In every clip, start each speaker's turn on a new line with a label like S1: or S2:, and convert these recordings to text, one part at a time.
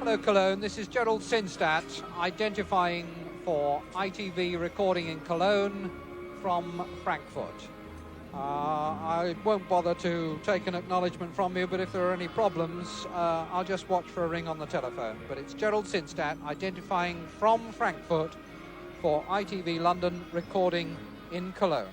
S1: Hello Cologne, this is Gerald Sinstadt identifying for ITV recording in Cologne from Frankfurt. I won't bother to take an acknowledgement from you, but if there are any problems, I'll just watch for a ring on the telephone. But it's Gerald Sinstadt identifying from Frankfurt for ITV London recording in Cologne.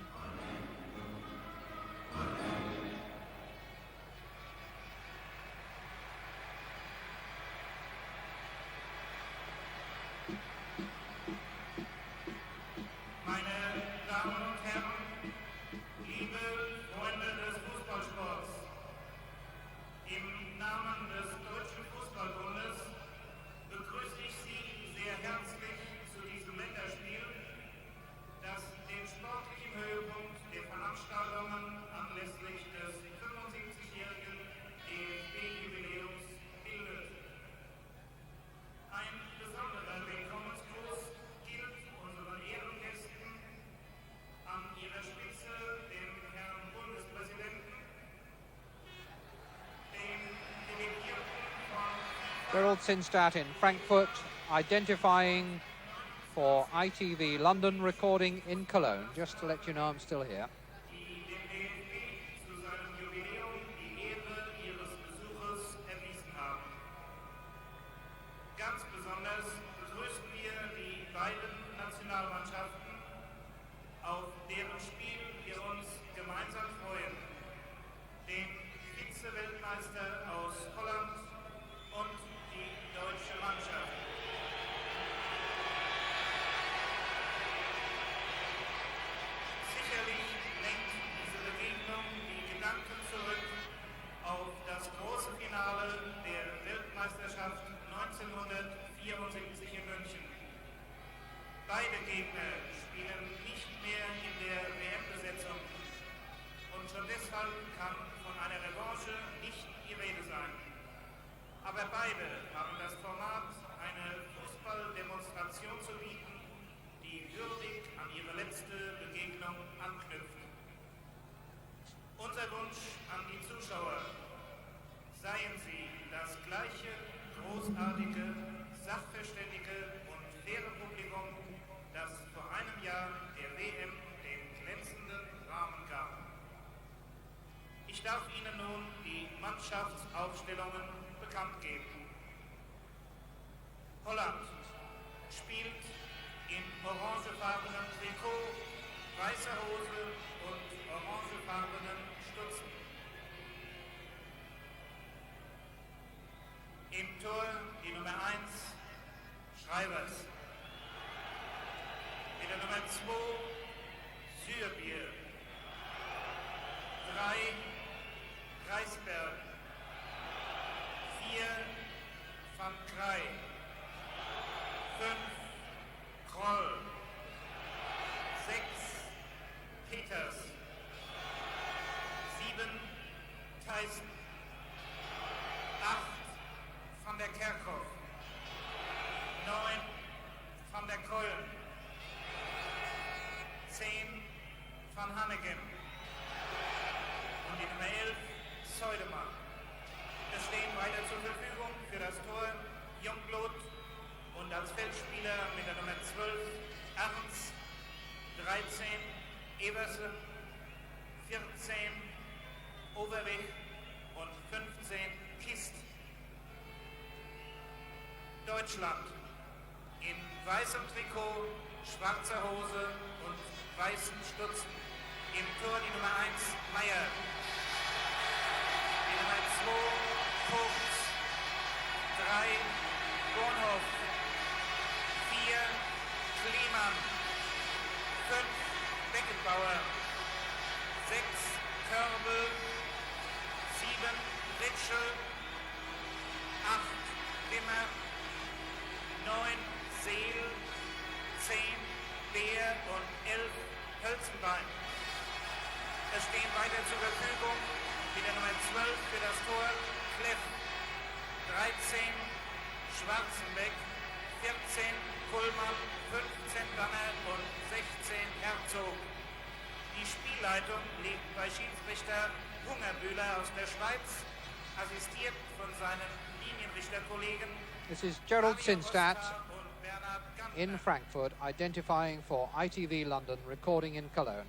S1: Gerald Sinstadt in Frankfurt, identifying for ITV London, recording in Cologne. Just to let you know I'm still here.
S2: Ganz besonders begrüßen wir die beiden Nationalmannschaften, auf deren Spiel wir uns gemeinsam freuen. Den Vize-Weltmeister aus Holland und die deutsche Mannschaft. Sicherlich lenkt diese Begegnung die Gedanken zurück auf das große Finale der Weltmeisterschaft 1974 in München. Beide Gegner spielen nicht mehr in der WM-Besetzung und schon deshalb kann von einer Revanche nicht die Rede sein. Aber beide haben das Format, eine Fußballdemonstration zu bieten, die würdig an ihre letzte Begegnung anknüpft. Unser Wunsch an die Zuschauer: Seien Sie das gleiche großartige, sachverständige und faire Publikum, das vor einem Jahr der WM den glänzenden Rahmen gab. Ich darf Ihnen nun die Mannschaftsaufstellungen bekannt geben. Holland spielt in orangefarbenem Trikot, weißer Hose und orangefarbenen Stutzen. Im Tor die Nummer 1, Schreibers. Mit der Nummer 2, Sürbier. 3, Reisberg. 4, Van Krij. 5, Kroll. 6, Peters. 7, Theissen. 8, Van der Kerkhoff. 9, Van der Keulen. 10, Van Hanegem. Und die Nummer 11, Seudemann. Es stehen weiter zur Verfügung für das Tor Jungblut und als Feldspieler mit der Nummer 12, Ernst, 13, Eversen, 14, Overweg und 15, Kist. Deutschland in weißem Trikot, schwarzer Hose und weißen Stutzen. Im Tor die Nummer 1, Meier. Die Nummer 2, Vogts. 3, Bornhoff. 4, Kleemann. 5, Beckenbauer. 6, Körbel. 7, Ritschel. 8, Wimmer. 9, Seel, 10, Beer und 11, Hölzenbein. Es stehen weiter zur Verfügung mit der Nummer 12 für das Tor Kleff, 13, Schwarzenbeck, 14, Kuhlmann, 15, Danner und 16, Herzog. Die Spielleitung liegt bei Schiedsrichter Hungerbühler aus der Schweiz, assistiert von seinen Linienrichterkollegen
S1: This is Gerald
S2: Mario
S1: Sinstadt
S2: Rostra und Bernhard Gantner.
S1: in Frankfurt, identifying for ITV London, recording in Cologne.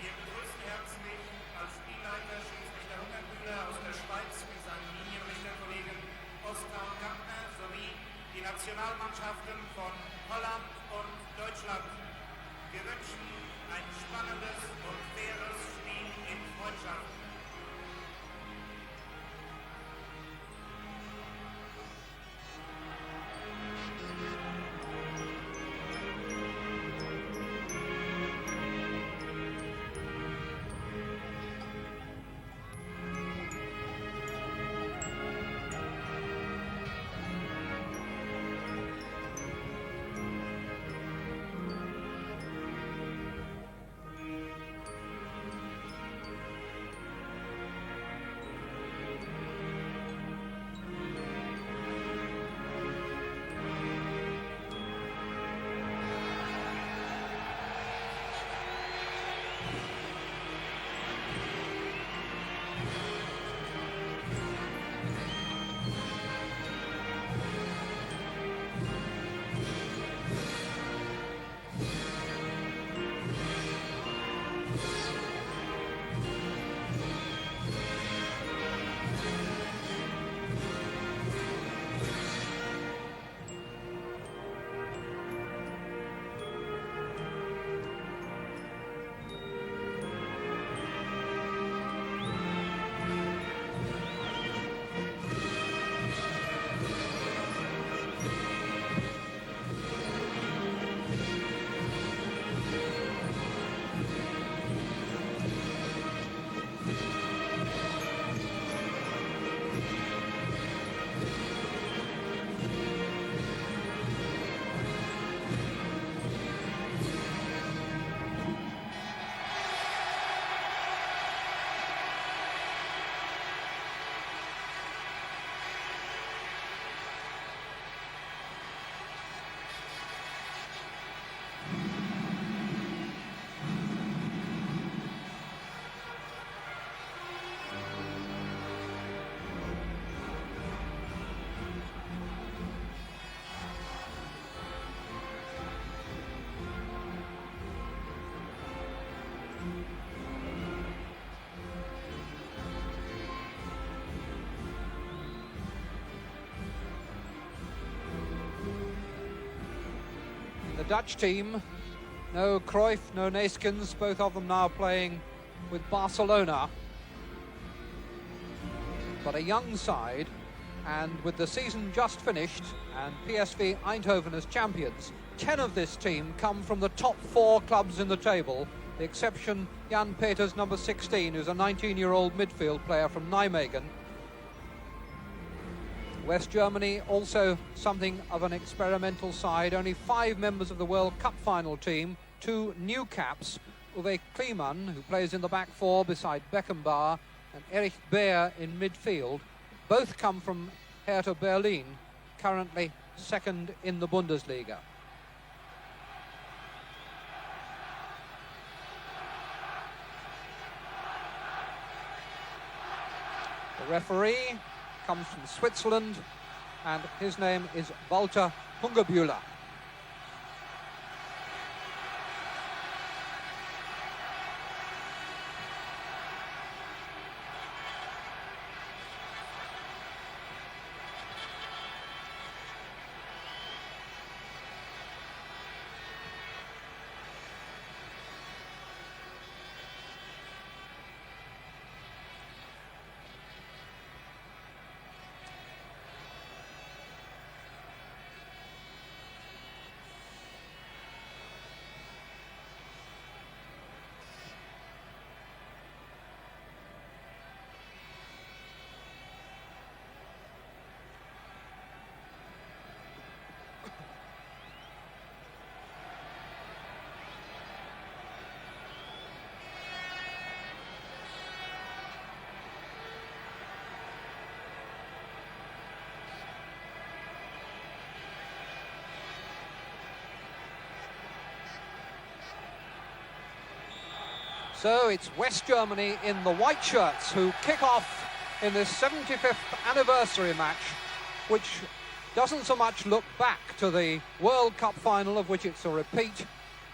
S2: Wir begrüßen herzlich als Spielleiter Schiedsrichter Hungermüller aus der Schweiz mit seinen Linienrichterkollegen Oskar und Gantner sowie die Nationalmannschaften von Holland und Deutschland. Wir wünschen ein spannendes und faires Spiel in Freundschaft.
S1: The Dutch team, no Cruyff, no Neeskens, both of them now playing with Barcelona. But a young side, and with the season just finished and PSV Eindhoven as champions, 10 of this team come from the top 4 clubs in the table, the exception Jan Peters, number 16, who's a 19-year-old midfield player from Nijmegen. West Germany also something of an experimental side. Only 5 members of the World Cup final team, 2 new caps, Uwe Kleeman, who plays in the back 4 beside Beckenbauer, and Erich Beer in midfield. Both come from Hertha Berlin, currently second in the Bundesliga. The referee comes from Switzerland, and his name is Walter Hungerbühler. So it's West Germany in the white shirts who kick off in this 75th anniversary match, which doesn't so much look back to the World Cup final, of which it's a repeat,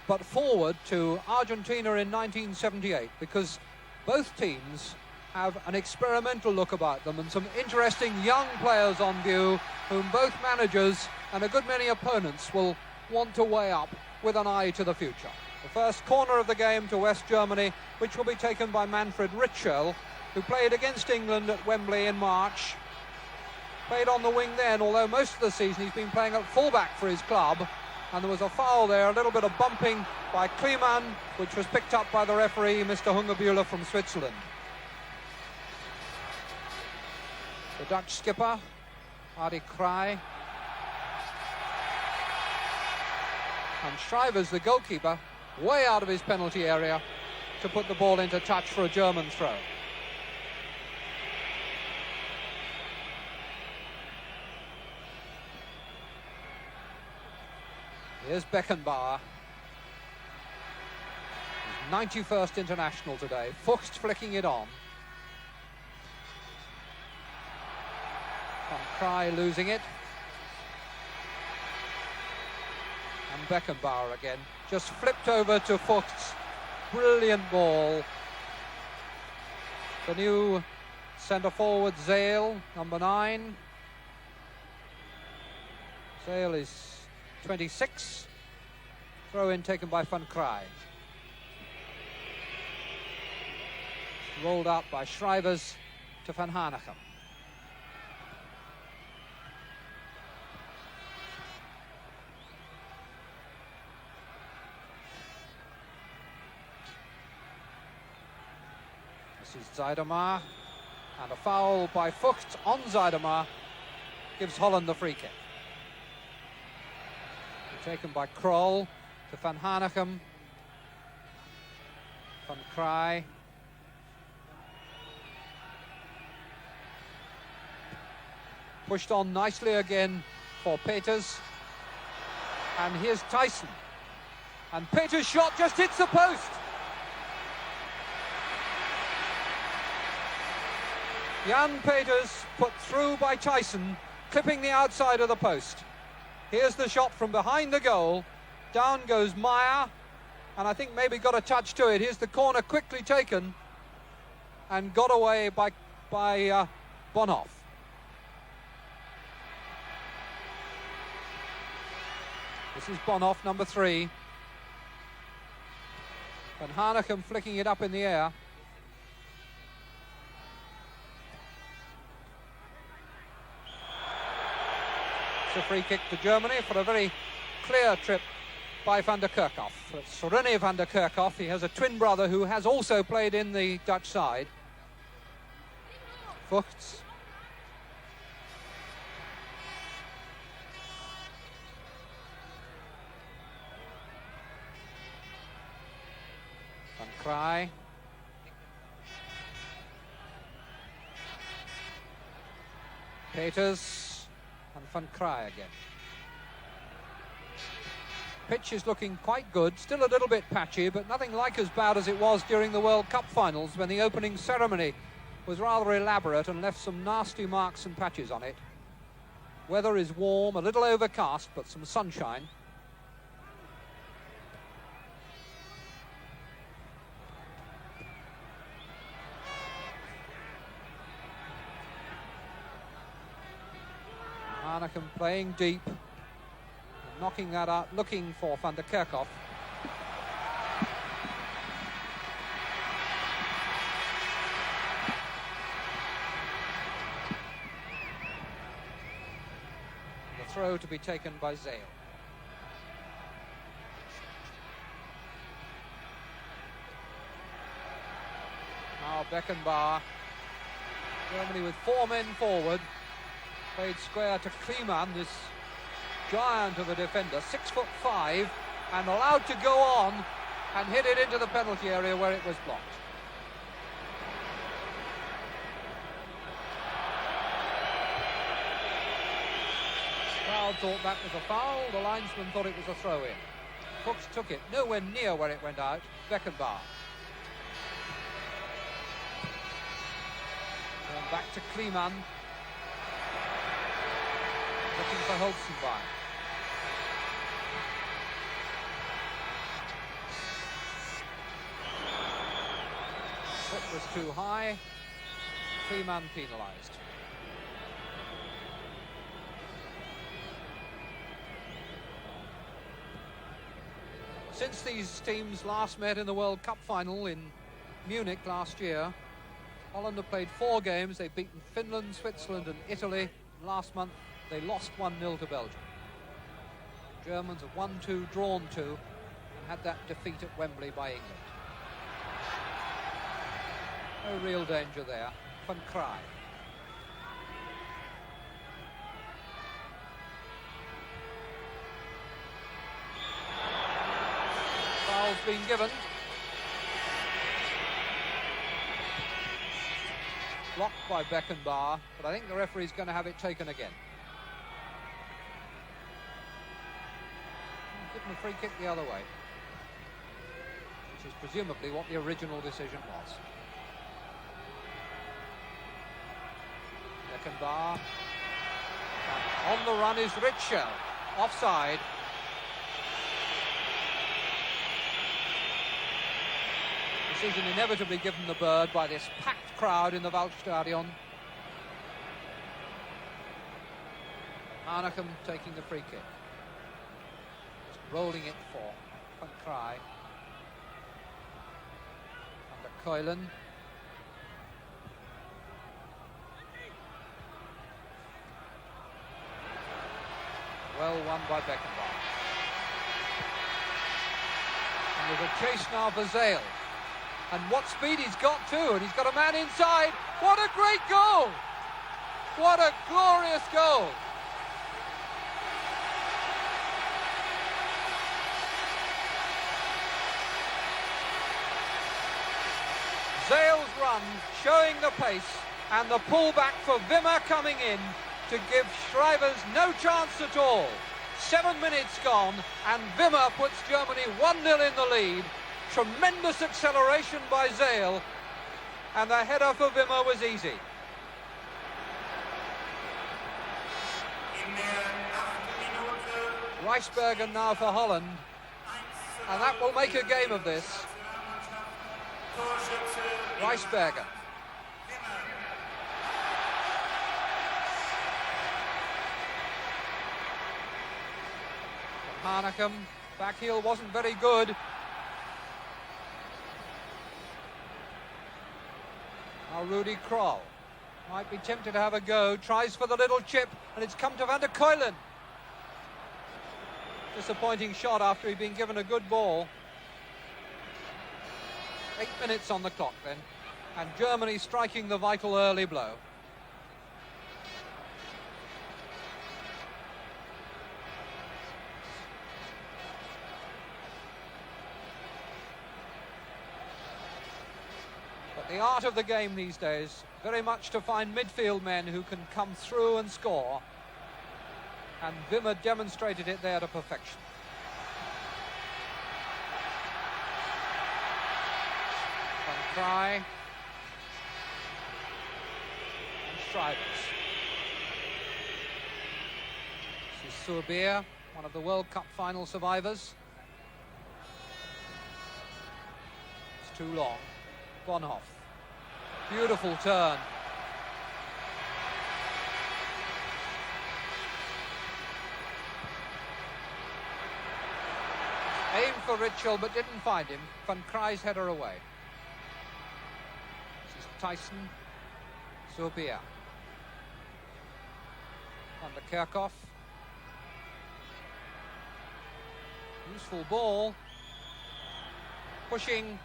S1: but forward to Argentina in 1978, because both teams have an experimental look about them and some interesting young players on view whom both managers and a good many opponents will want to weigh up with an eye to the future. The first corner of the game to West Germany, which will be taken by Manfred Ritschel, who played against England at Wembley in March. Played on the wing then, although most of the season he's been playing at fullback for his club. And there was a foul there, a little bit of bumping by Kliman, which was picked up by the referee, Mr. Hungerbühler from Switzerland. The Dutch skipper, Adi Krij. And Schrijvers, the goalkeeper, way out of his penalty area to put the ball into touch for a German throw. Here's Beckenbauer, his 91st international today. Fuchs flicking it on. Van Krij losing it. And Beckenbauer again. Just flipped over to Fuchs. Brilliant ball. The new centre forward, Zale, number 9. Zale is 26. Throw in taken by Van Krij. Rolled out by Schrijvers to Van Hanegem. This is Zuidema, and a foul by Fuchs on Zuidema gives Holland the free kick. Taken by Krol to Van Hanegem. Van Krij. Pushed on nicely again for Peters. And here's Tyson. And Peters' shot just hits the post. Jan Peters put through by Tyson, clipping the outside of the post. Here's the shot from behind the goal. Down goes Meyer, and I think maybe got a touch to it. Here's the corner quickly taken and got away by Bonhoff. This is Bonhoff, number 3. Van Hanegem flicking it up in the air. A free kick to Germany for a very clear trip by van der Kerkhoff. It's René van der Kerkhoff. He has a twin brother who has also played in the Dutch side. Fuchs. Van Krij. Peters. And Van Krij again. Pitch is looking quite good, still a little bit patchy, but nothing like as bad as it was during the World Cup finals when the opening ceremony was rather elaborate and left some nasty marks and patches on it. Weather is warm, a little overcast, but some sunshine. Hanegem playing deep, knocking that out, looking for van der Kerkhoff. The throw to be taken by Zale. Now Beckenbauer. Germany with 4 men forward. Played square to Kliman, this giant of a defender, 6'5", and allowed to go on and hit it into the penalty area where it was blocked. The crowd thought that was a foul, the linesman thought it was a throw-in. Fuchs took it nowhere near where it went out. Beckenbauer. Going back to Kliman. Looking for Holzenbein. Foot was too high. Kliman penalised. Since these teams last met in the World Cup final in Munich last year, Holland have played 4 games. They've beaten Finland, Switzerland and Italy. Last month they lost 1-0 to Belgium. Germans have won 2, drawn 2, and had that defeat at Wembley by England. No real danger there. Van Kraai. Foul's been given. Blocked by Beckenbauer, but I think the referee's going to have it taken again. Give him a free kick the other way, which is presumably what the original decision was. Beckenbauer. On the run is Ritschel. Offside. Decision inevitably given the bird by this packed crowd in the Waldstadion. Hanegem taking the free kick. Just rolling it for Van Kraai. Under Keulen. Well won by Beckenbauer. And there's a chase now for Zale. And what speed he's got too, and he's got a man inside. What a great goal! What a glorious goal! Zale's run showing the pace, and the pullback for Wimmer coming in to give Schreivers no chance at all. 7 minutes gone, and Wimmer puts Germany 1-0 in the lead. Tremendous acceleration by Zale, and the header for Wimmer was easy. Reisbergen now for Holland, and that will make a game of this. Reisbergen. Hanegem, back heel wasn't very good. Now Rudy Krol might be tempted to have a go, tries for the little chip, and it's come to Van der Keulen. Disappointing shot after he'd been given a good ball. 8 minutes on the clock then, and Germany striking the vital early blow. But the art of the game these days, very much to find midfield men who can come through and score. And Wimmer demonstrated it there to perfection. Van Kraai. And Schreivers. This is Surbeer, one of the World Cup final survivors. It's too long. Bonhoff. Beautiful turn. Aimed for Ritschel but didn't find him. Van Kraai's header away. This is Tyson. Surbeer. Van der Kerkhoff. Useful ball. Pushing.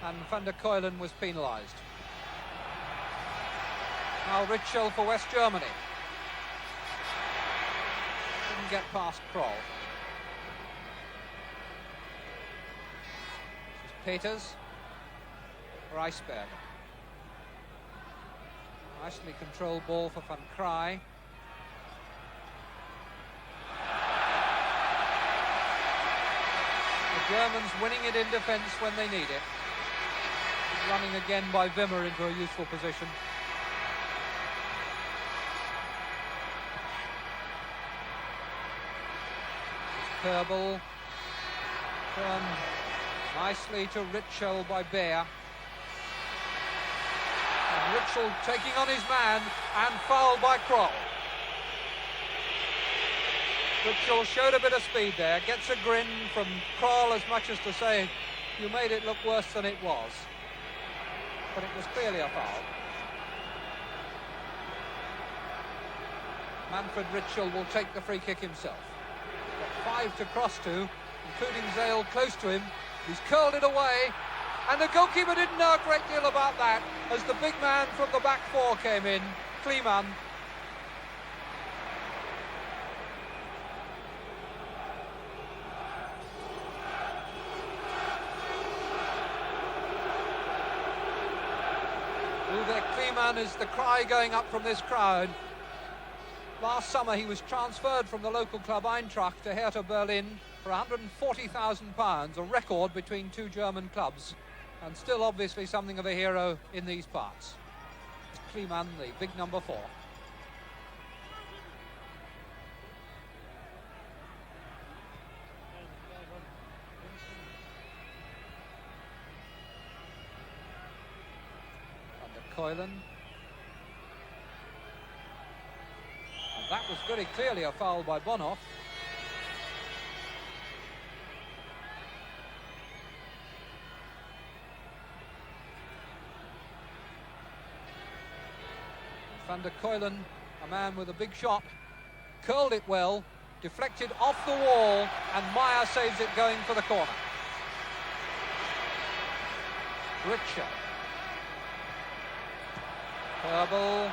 S1: And Van der Keulen was penalised. Now Ritschel for West Germany. Didn't get past Kroll. This is Peters. Reisbergen. Nicely controlled ball for Van Kraai. The Germans winning it in defence when they need it. Running again by Wimmer into a useful position. Kerbel. Turn nicely to Ritschel by Bear. And Ritschel taking on his man and fouled by Kroll. Ritschel showed a bit of speed there, gets a grin from Kroll as much as to say, you made it look worse than it was. But it was clearly a foul. Manfred Ritschel will take the free kick himself. Got 5 to cross to, including Zale close to him. He's curled it away, and the goalkeeper didn't know a great deal about that as the big man from the back four came in, Kleeman. Uwe Kleeman is the cry going up from this crowd. Last summer he was transferred from the local club Eintracht to Hertha Berlin for £140,000, a record between two German clubs, and still obviously something of a hero in these parts. Kleeman, the big number 4. Van der Keulen. And that was very clearly a foul by Bonhoff. Van der Keulen, a man with a big shot, curled it well, deflected off the wall, and Meyer saves it going for the corner. Ritschel. Kerbel.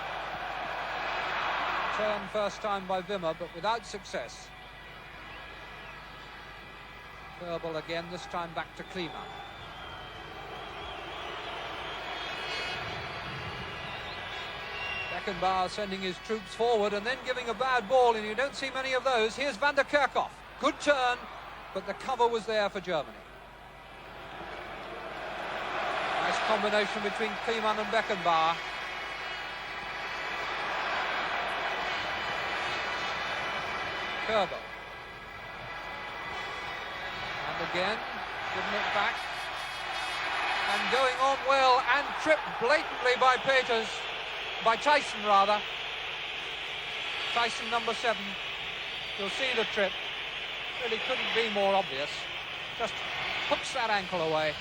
S1: Turn first time by Wimmer, but without success. Kerbel again, this time back to Kleeman. Beckenbauer sending his troops forward and then giving a bad ball, and you don't see many of those. Here's Van der Kerkhoff. Good turn, but the cover was there for Germany. Nice combination between Kleeman and Beckenbauer. Kerbel. And again, giving it back. And going on well, and tripped blatantly by Peters. By Tyson, rather. Tyson, number 7. You'll see the trip. Really couldn't be more obvious. Just hooks that ankle away.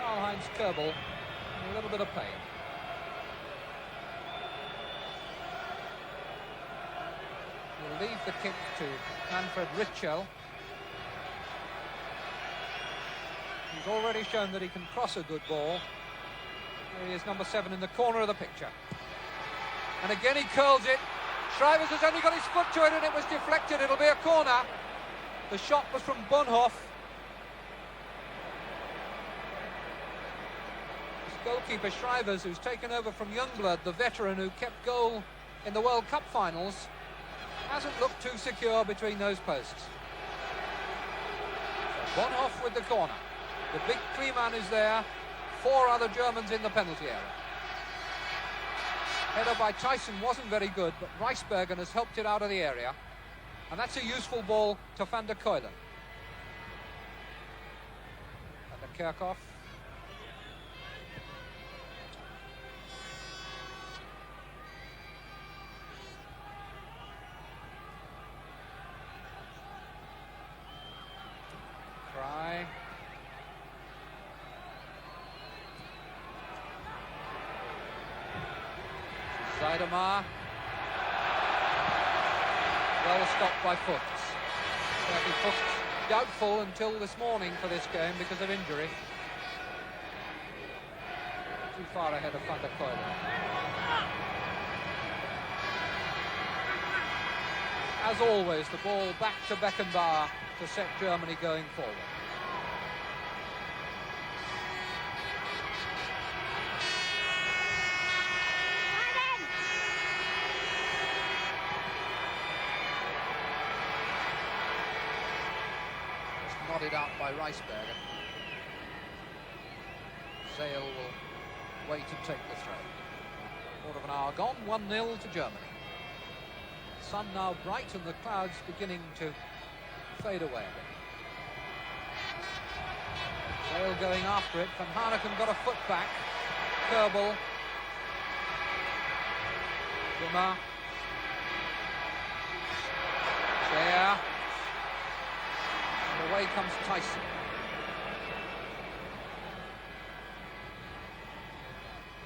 S1: Karl-Heinz Kerbel in a little bit of pain. We'll leave the kick to Manfred Ritschel. He's already shown that he can cross a good ball. Here he is, number 7, in the corner of the picture. And again he curls it. Schreivers has only got his foot to it and it was deflected. It'll be a corner. The shot was from Bonhoff. This goalkeeper Schreivers, who's taken over from Youngblood, the veteran who kept goal in the World Cup finals, hasn't looked too secure between those posts. So Bonhoff with the corner. The big Kleeman is there. 4 other Germans in the penalty area. Header by Tyson wasn't very good, but Reisbergen has helped it out of the area. And that's a useful ball to Van der Keulen. Van der Kerkhoff. Try. Seidemar. Well stopped by Fuchs. Fuchs doubtful until this morning for this game because of injury. Too far ahead of Van der Keulen. As always, the ball back to Beckenbauer to set Germany going forward. Nodded out by Reisbergen. Zale will wait and take the throw. Quarter of an hour gone, 1-0 to Germany. Sun now bright and the clouds beginning to fade away. Zale going after it. Van Hanegem got a foot back. Kerbel. Wimmer. There. And away comes Tyson.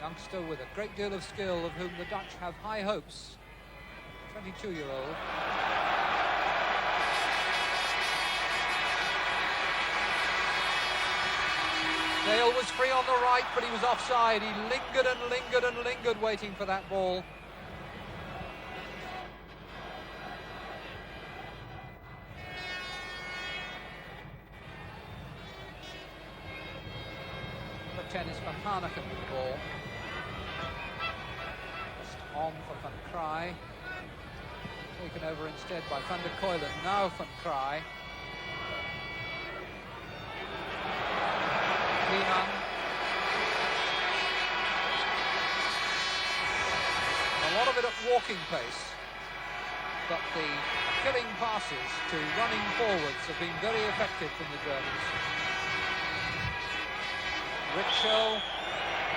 S1: Youngster with a great deal of skill, of whom the Dutch have high hopes. 22-year-old. Dale was free on the right, but he was offside. He lingered and lingered and lingered waiting for that ball. Number 10 is Van Hanegem with the ball. Just on for Van Kraai. Taken over instead by Van der Kuylen. Now Van Kraai. Kleeman. A lot of it at walking pace, but the killing passes to running forwards have been very effective from the Germans. Richo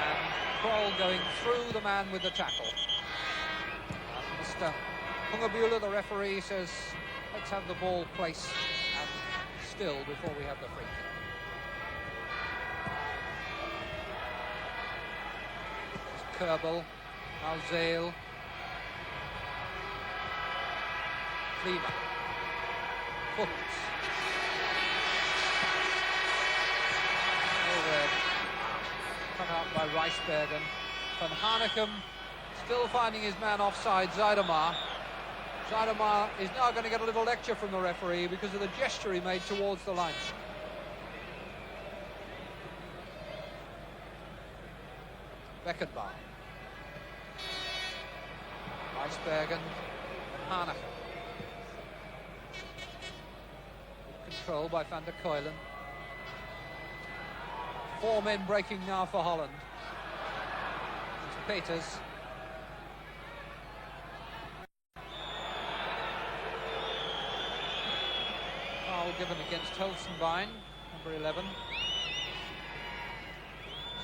S1: and Kroll going through the man with the tackle. And Mr. Hungerbühler, the referee, says, let's have the ball placed and still before we have the free kick. Kerbel, now Zale. Kleeman. Foot. Overhead. Cut out by Rijsbergen. Van Hanegem still finding his man offside, Zuidema. Zuidema is now going to get a little lecture from the referee because of the gesture he made towards the line. Beckenbauer. Rijsbergen and Hanegem. Good control by Van der Kuylen. 4 men breaking now for Holland. It's Peters. Foul given against Hulsenbein, number 11.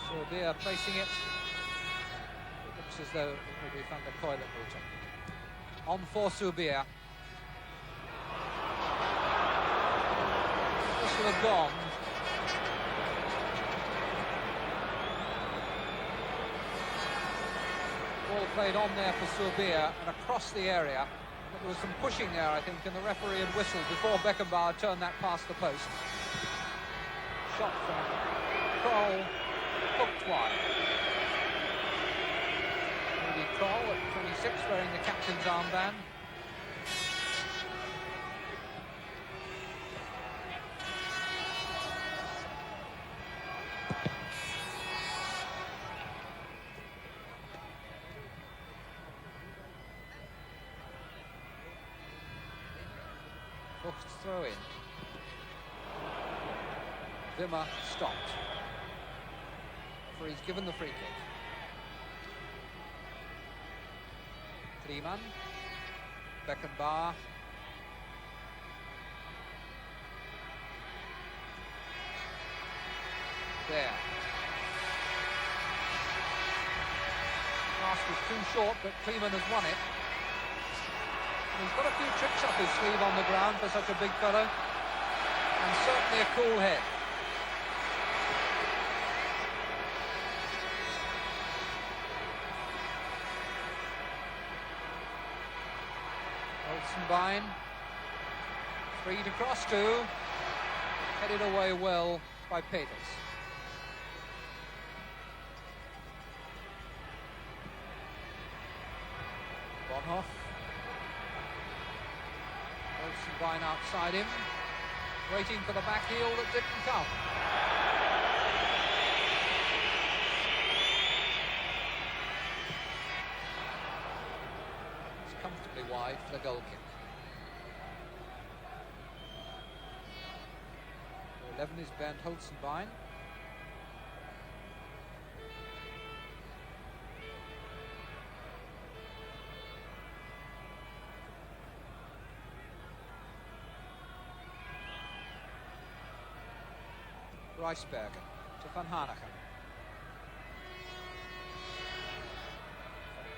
S1: Serbia placing it. Looks as though it will be Van der Kuylen will take it. On for Serbia. This will have gone. Ball played on there for Serbia and across the area. But there was some pushing there, I think, and the referee had whistled before Beckenbauer turned that past the post. Shot from Kroll, hooked wide. Kroll at 26 wearing the captain's armband. Hooked throw in. Wimmer stopped. Referee's given the free kick. Kleeman, Beckenbauer, there. Pass was too short, but Kleeman has won it. And he's got a few tricks up his sleeve on the ground for such a big fellow, and certainly a cool head. Hulsenbein, free to cross to, headed away well by Peters. Bonhoff. Hulsenbein outside him, waiting for the back heel that didn't come. Comfortably wide for the goal kick. 11 is Bernd Hulsenbein. Reisbergen to Van Hanegem.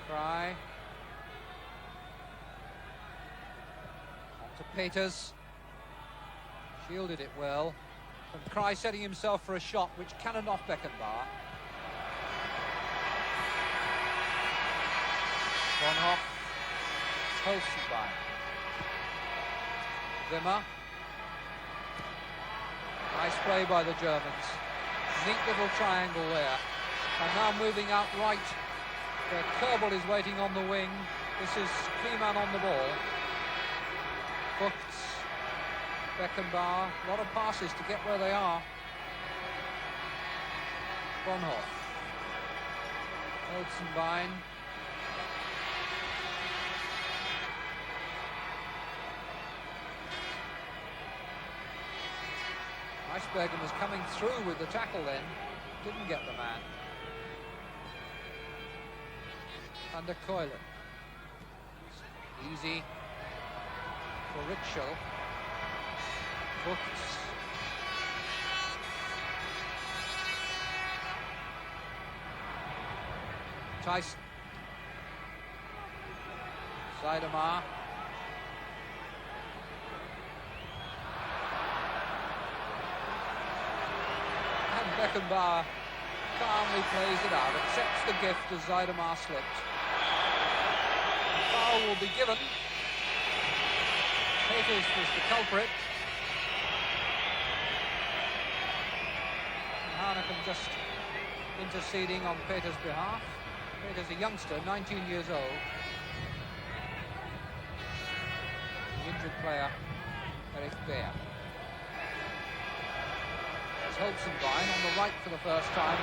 S1: Cry. On to Peters. Shielded it well. And Cry setting himself for a shot which cannoned off Beckenbauer. Bonhoff. Holzenbein. Wimmer. Nice play by the Germans. Neat little triangle there. And now moving out right, where Kerbel is waiting on the wing. This is Kleeman on the ball. Vogts, Beckenbauer, a lot of passes to get where they are. Bonhoff. Holzenbein. Reisbergen was coming through with the tackle then. Didn't get the man. Van der Keulen. Easy for Ritschel. Vogts. Tyson. Seidemar. And Beckenbauer calmly plays it out, accepts the gift as Seidemar slipped. The foul will be given. Peters was the culprit. Hanegem just interceding on Peters' behalf. Peters, a youngster, 19 years old. The injured player, Erich Beer. There's Holzenbein on the right for the first time,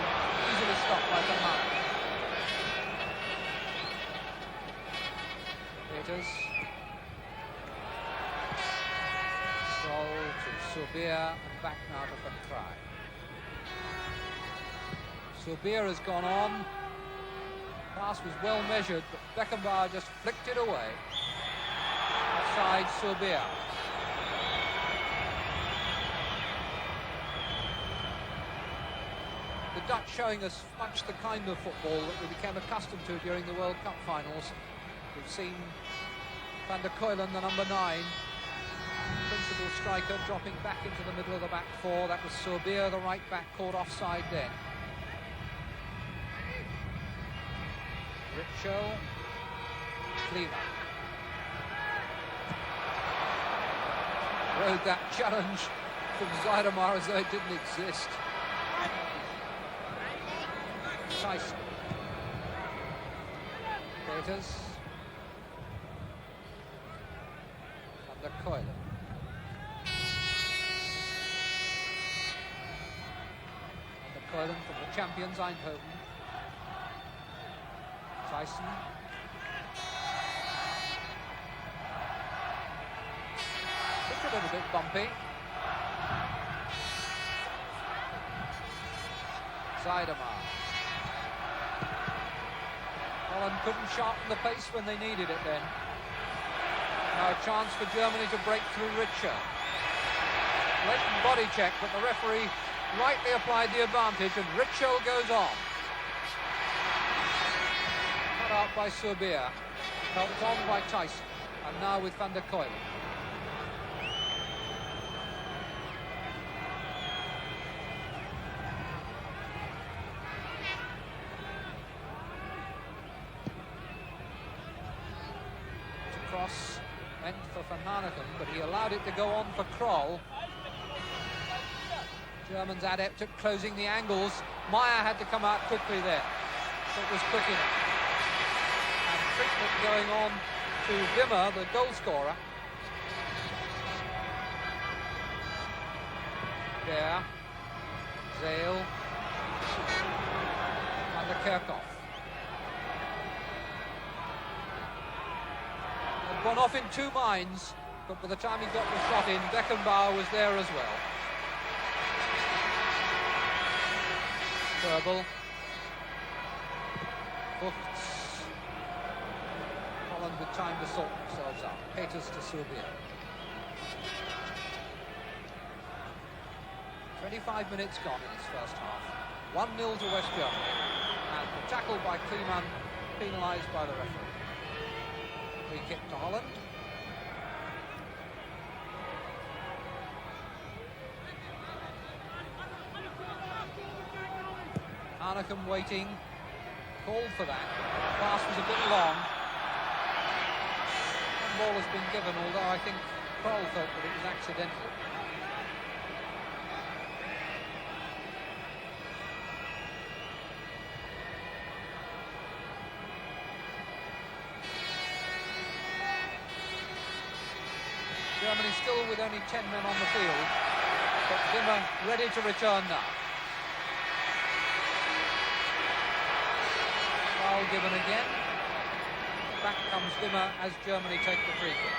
S1: easily stopped by Van Hanegem. Peters. Stroll to Surbier and back now to Van Cry. Surbier has gone on. Pass was well measured, but Beckenbauer just flicked it away. Offside, Surbier. The Dutch showing us much the kind of football that we became accustomed to during the World Cup finals. We've seen Van der Keulen, the number 9, principal striker, dropping back into the middle of the back four. That was Surbier, the right back, caught offside then. Ritschel, Kleeman. Rode that challenge from Seidemar as though it didn't exist. Tyson. Peters. Van der Keulen. Van der Keulen from the champions Eindhoven. Tyson. It's a little bit bumpy. Seidemar. Holland couldn't sharpen the pace when they needed it then. Now a chance for Germany to break through Ritschel. Blatant body check, but the referee rightly applied the advantage and Ritschel goes on. Out by Surbier, helped on by Tyson, and now with Van der Keulen. To cross, meant for Van Hanegem, but he allowed it to go on for Kroll. Germans adept at closing the angles. Meyer had to come out quickly there, so it was quick enough. Treatment going on to Wimmer, the goal scorer. There, Zale, and the Kerkhoff. Had gone off in two minds, but by the time he got the shot in, Beckenbauer was there as well. Kerbel. Vogts. Holland with time to sort themselves out. Peters to Surbier. 25 minutes gone in this first half. 1-0 to West Germany. And the tackle by Kliman penalised by the referee. Free kick to Holland. Hanegem waiting. Called for that. The pass was a bit long. The ball has been given, although I think Kroll thought that it was accidental. Germany still with only 10 men on the field, but Wimmer ready to return now. Foul given again. Back comes Wimmer as Germany take the free kick.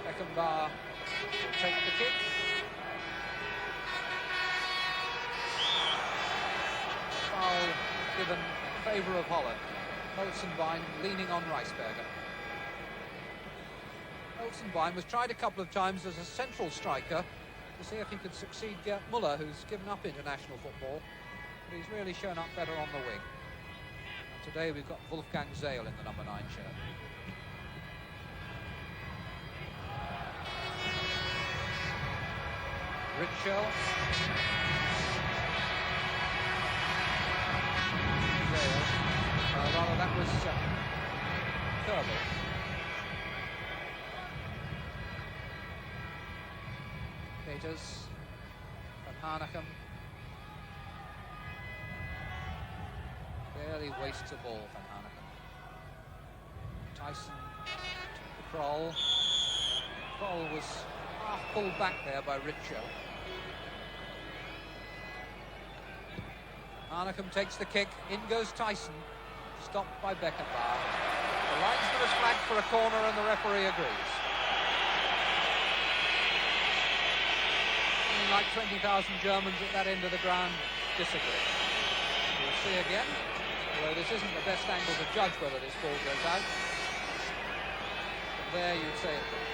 S1: Beckenbauer will take the kick. Foul given in favour of Holland. Holzenbein leaning on Reisberger. Holzenbein was tried a couple of times as a central striker to see if he could succeed Gerd Müller, who's given up international football, but he's really shown up better on the wing. And today we've got Wolfgang Zehl in the number 9 shirt. Ritschel. Rather, that was Herbert. Peters, Van Hanegem. Barely wastes a ball, Van Hanegem. Tyson to Kroll. Kroll was half pulled back there by Ritschel. Hanegem takes the kick, in goes Tyson. Stopped by Beckenbauer. The linesman has flagged for a corner and the referee agrees. Something like 20,000 Germans at that end of the ground disagree. We'll see again, although this isn't the best angle to judge whether this ball goes out. But there you'd say it could.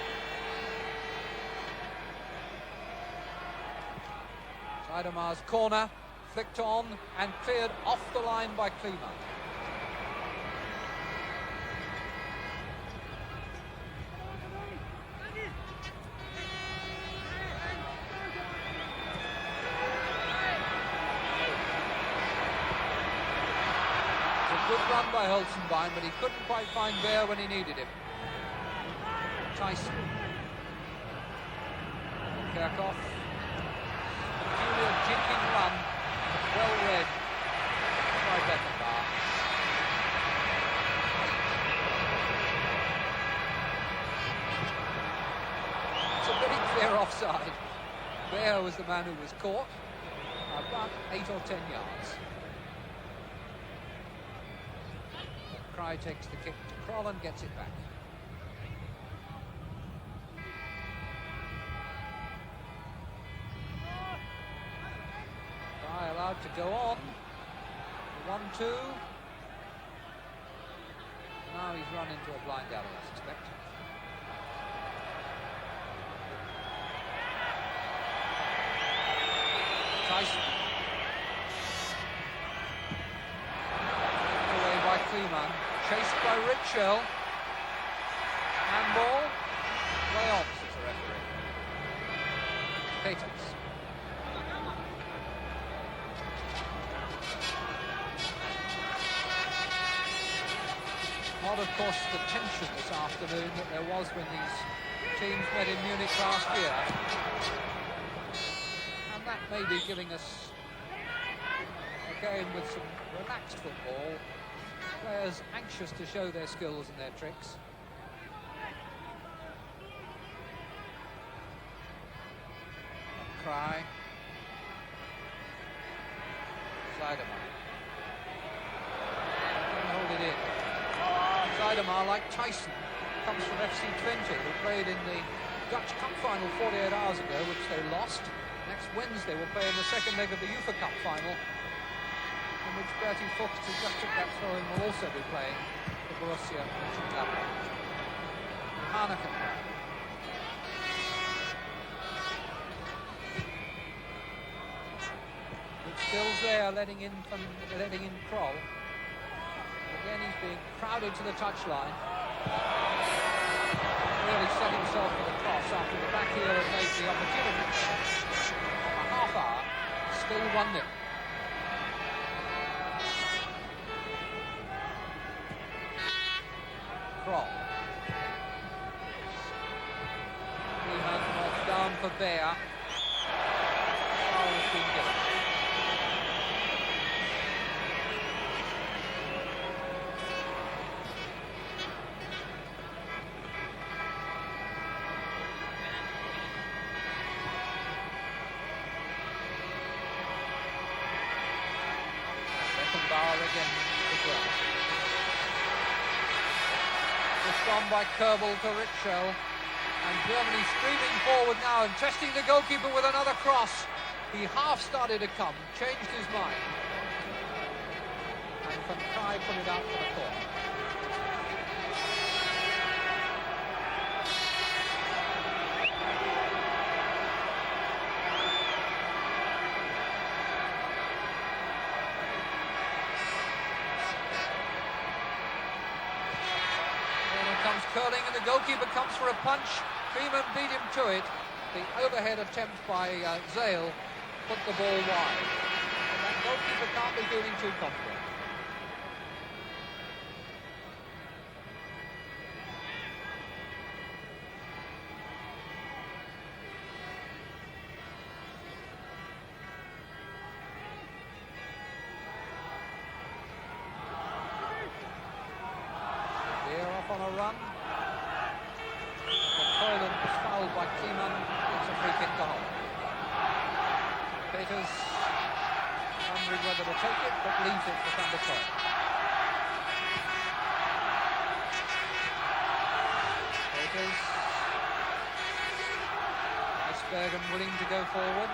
S1: Scheidemar's corner, flicked on and cleared off the line by Kliman. Good run by Holzenbein, but he couldn't quite find Bear when he needed him. Tyson. Kerkhoff. Peculiar jinking run, well read by Beckenbauer. It's a very clear offside. Bear was the man who was caught, about 8 or 10 yards. Cry takes the kick to Kroll and gets it back. Cry allowed to go on. 1-2. Now he's run into a blind alley, I suspect. Tyson. Away by Kliman. Chased by Ritschel. Handball. Way on, says the referee. Peters. Not, of course, the tension this afternoon that there was when these teams met in Munich last year. And that may be giving us a game with some relaxed football. Players anxious to show their skills and their tricks. Cry. Scheidemann. Hold it in. Scheidemann, like Tyson, comes from FC Twente, who played in the Dutch Cup final 48 hours ago, which they lost. Next Wednesday we'll play in the second leg of the UEFA Cup final, in which Bertie Fuchs, who just took that throw-in, will also be playing for Borussia Mönchengladbach. Hanegem. Skills there, letting in Kroll. Again, he's being crowded to the touchline. Really set himself for the cross after the back heel had made the opportunity. A half hour, still 1-0. Kroll. Down for Bear. Foul has been given. Beckenbauer again as well. Pushed on by Kerbal to Ritschel. And Germany streaming forward now and testing the goalkeeper with another cross. He half started to come, changed his mind. And Van Krij put it out for the corner. Comes curling and the goalkeeper comes for a punch. Freeman beat him to it. The overhead attempt by Zale put the ball wide. And that goalkeeper can't be feeling too confident. On a run. Koylen was fouled by Kleeman. It's a free kick to Holland. Peters wondering whether to take it, but leaves it for Van der Koylen. Peters. Eisbergen willing to go forward.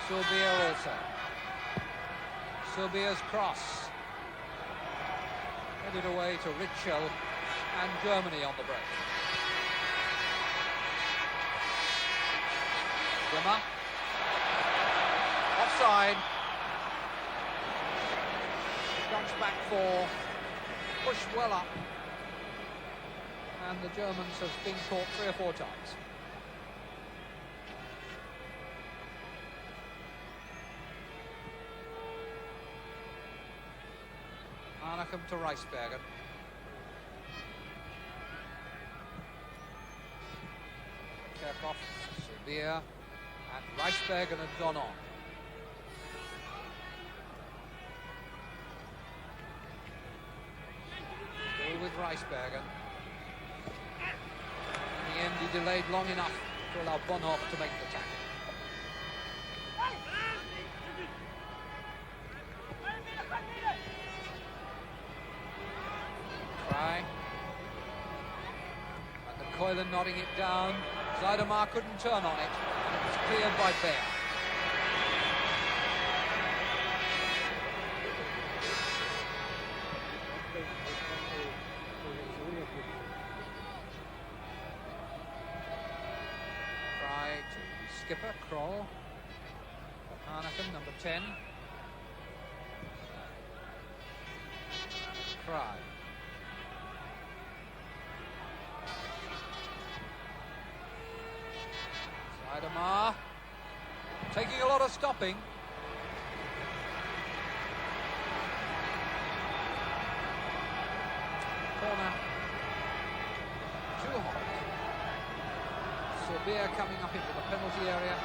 S1: Surbier also. Surbier's cross. Headed away to Ritschel and Germany on the break. Wimmer. Offside. Comes back for. Pushed well up. And the Germans have been caught 3 or 4 times. Hanegem to Reisbergen. Kerkhoff, Surbier, and Reisbergen had gone on. Still with Reisbergen. In the end, he delayed long enough to allow Bonhoff to make the tackle. And the Koylen nodding it down. Zuidema couldn't turn on it, and it was cleared by Bear. Try to skipper, Kroll. Hanegem, number 10. Try. Zuidema taking a lot of stopping. Corner. Too hot. Surbier coming up into the penalty area.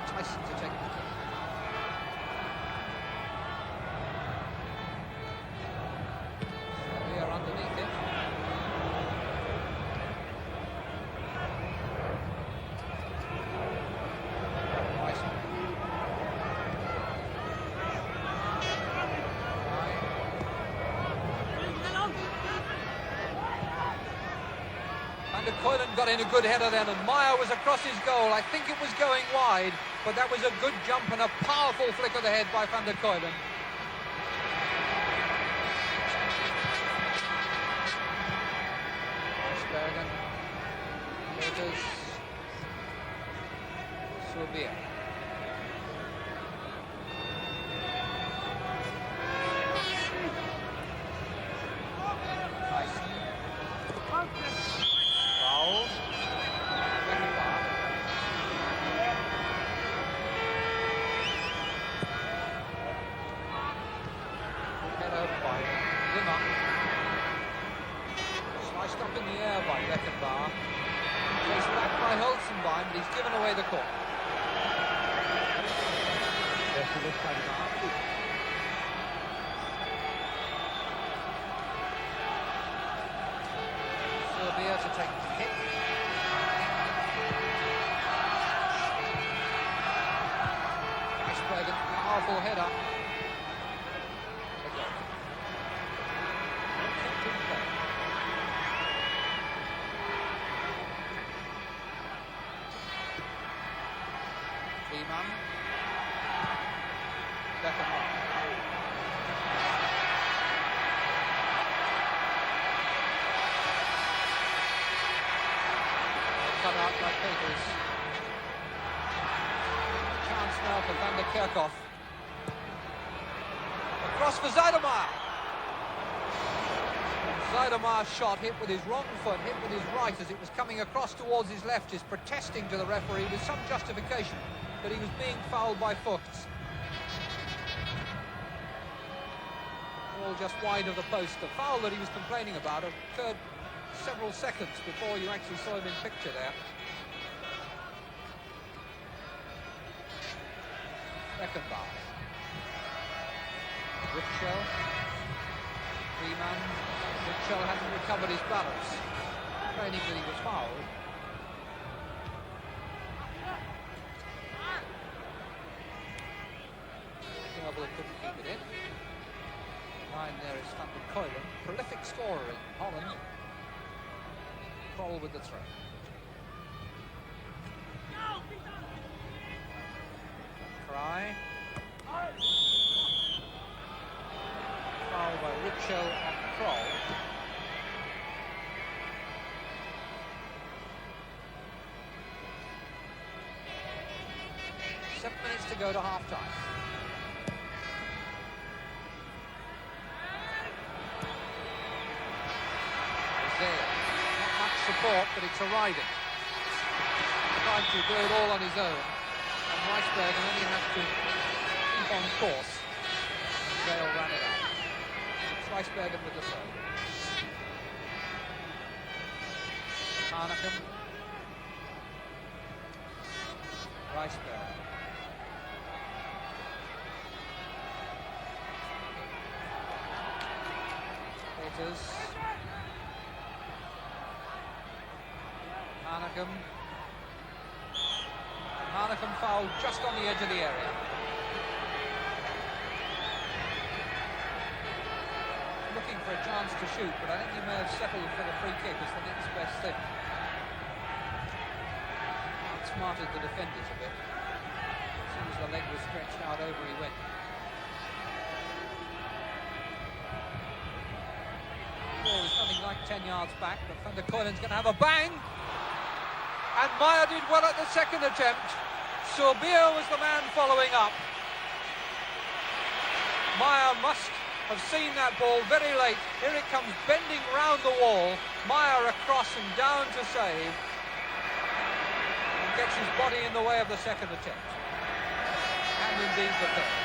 S1: Tyson to take the kick. Surbier underneath it. Koylen got in a good header then, and Meyer was across his goal. I think it was going wide, but that was a good jump and a powerful flick of the head by Van der Koylen. Eisbergen, Peters, Serbia. Fouls. Beckenbauer. Header by Wimmer. Sliced up in the air by Beckenbauer. Chased back by Holzenbein, but he's given away the corner. Serbia to take the hit. Iceberg, powerful header. The goal. Kept in play. Riemann. Beckenbauer. Cut out by Peters. Chance now for Van der Kerkhoff. Across for Zeidemeyer. Zeidemeyer's shot hit with his wrong foot, hit with his right as it was coming across towards his left, is protesting to the referee with some justification that he was being fouled by Fuchs. All just wide of the post. The foul that he was complaining about occurred several seconds before you actually saw him in picture there. Beckenbauer. Ripschel. Riemann. Ripschel hadn't recovered his balance, complaining that he was fouled. Kerbel couldn't keep it in. Line there is Van der Keulen, prolific scorer in Holland. Kroll with the throw. Cry. Foul by Ripschel on Kroll. Seven minutes to go to half-time. Not much support, but it's arriving. Tried to do it all on his own. And Weisberg only has to keep on course. And Zale ran it out. Weisberg with the throw. Hanegem. Weisberg. Peters. Hanegem. And Hanegem fouled just on the edge of the area. Looking for a chance to shoot, but I think he may have settled for the free kick as the next best thing. Outsmarted the defenders a bit. As soon as the leg was stretched out, over he went. Ball is something like 10 yards back, but Van der Keulen's going to have a bang. And Meyer did well at the second attempt. Serbia was the man following up. Meyer must have seen that ball very late. Here it comes bending round the wall. Meyer across and down to save. And gets his body in the way of the second attempt. And indeed the third.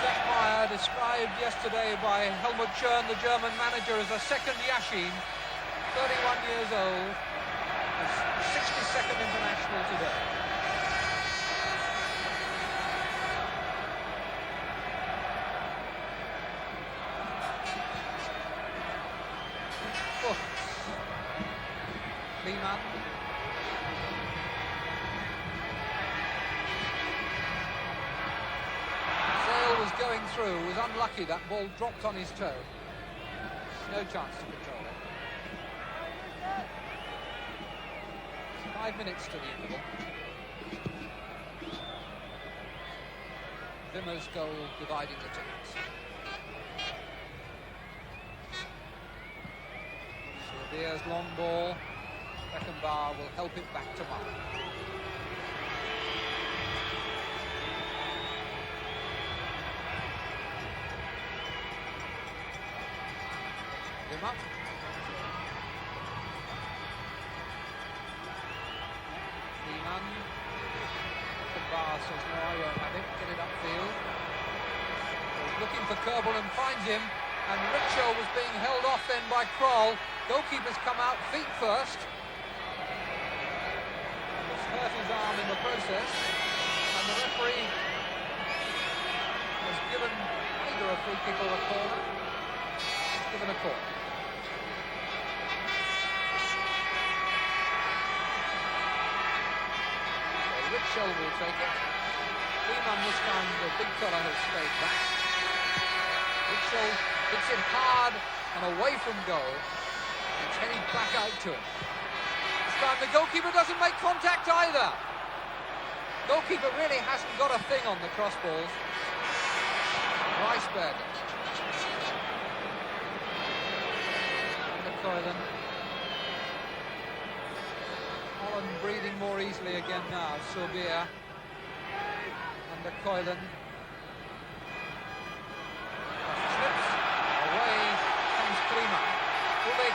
S1: Sepp Meyer, described yesterday by Helmut Schön, the German manager, as a second Yashin. 31 years old. His 62nd international today. Riemann. Zale was going through, was unlucky, that ball dropped on his toe. No chance to control it. 5 minutes to the interval. Wimmer's goal dividing the teams. Serbia's long ball. Beckenbauer will help it back to Meyer. Wimmer. Freeman. Beckenbauer says, no, I won't have it. Get it upfield. He's looking for Kerbel and finds him. And Richo was being held off then by Kroll. Goalkeeper's come out feet first. He's hurt his arm in the process. And the referee has given either a free kick or a corner. He's given a corner. So Richo will take it. Freeman this time, the big fella has stayed back. Richo hits it hard and away from goal. It's heading back out to him. This time the goalkeeper doesn't make contact either. Goalkeeper really hasn't got a thing on the cross balls. Weisberger. And the Koilen. Holland breathing more easily again now. Sorbia. And the Koilen.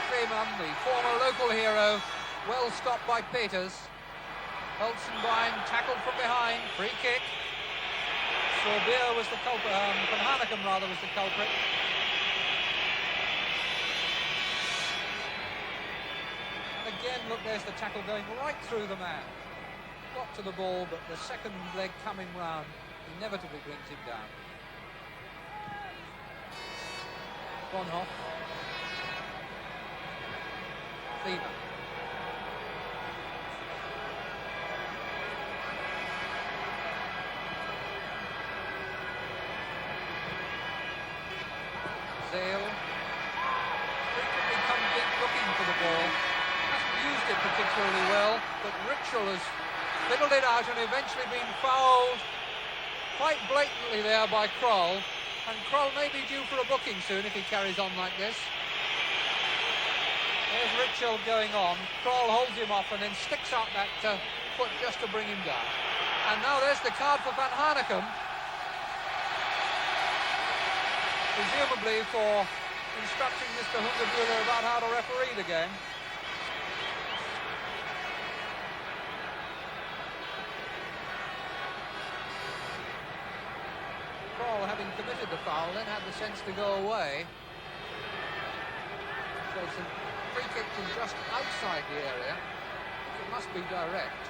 S1: Freeman, the former local hero, well stopped by Peters. Holzenbein tackled from behind, free kick. Sorbia was the culprit, Van Hanegem rather was the culprit. And again, look, there's the tackle going right through the man. Got to the ball, but the second leg coming round inevitably brings him down. Bonhoff. Zale. Frequently come deep looking for the ball. Hasn't used it particularly well, but Richel has fiddled it out and eventually been fouled quite blatantly there by Kroll. And Kroll may be due for a booking soon if he carries on like this. There's Richel going on. Kroll holds him off and then sticks out that foot just to bring him down. And now there's the card for Van Hanegem. Presumably for instructing Mr. Hungerbuehler about how to referee the game. Kroll, having committed the foul, then had the sense to go away. So it's a free kick from just outside the area. It must be direct.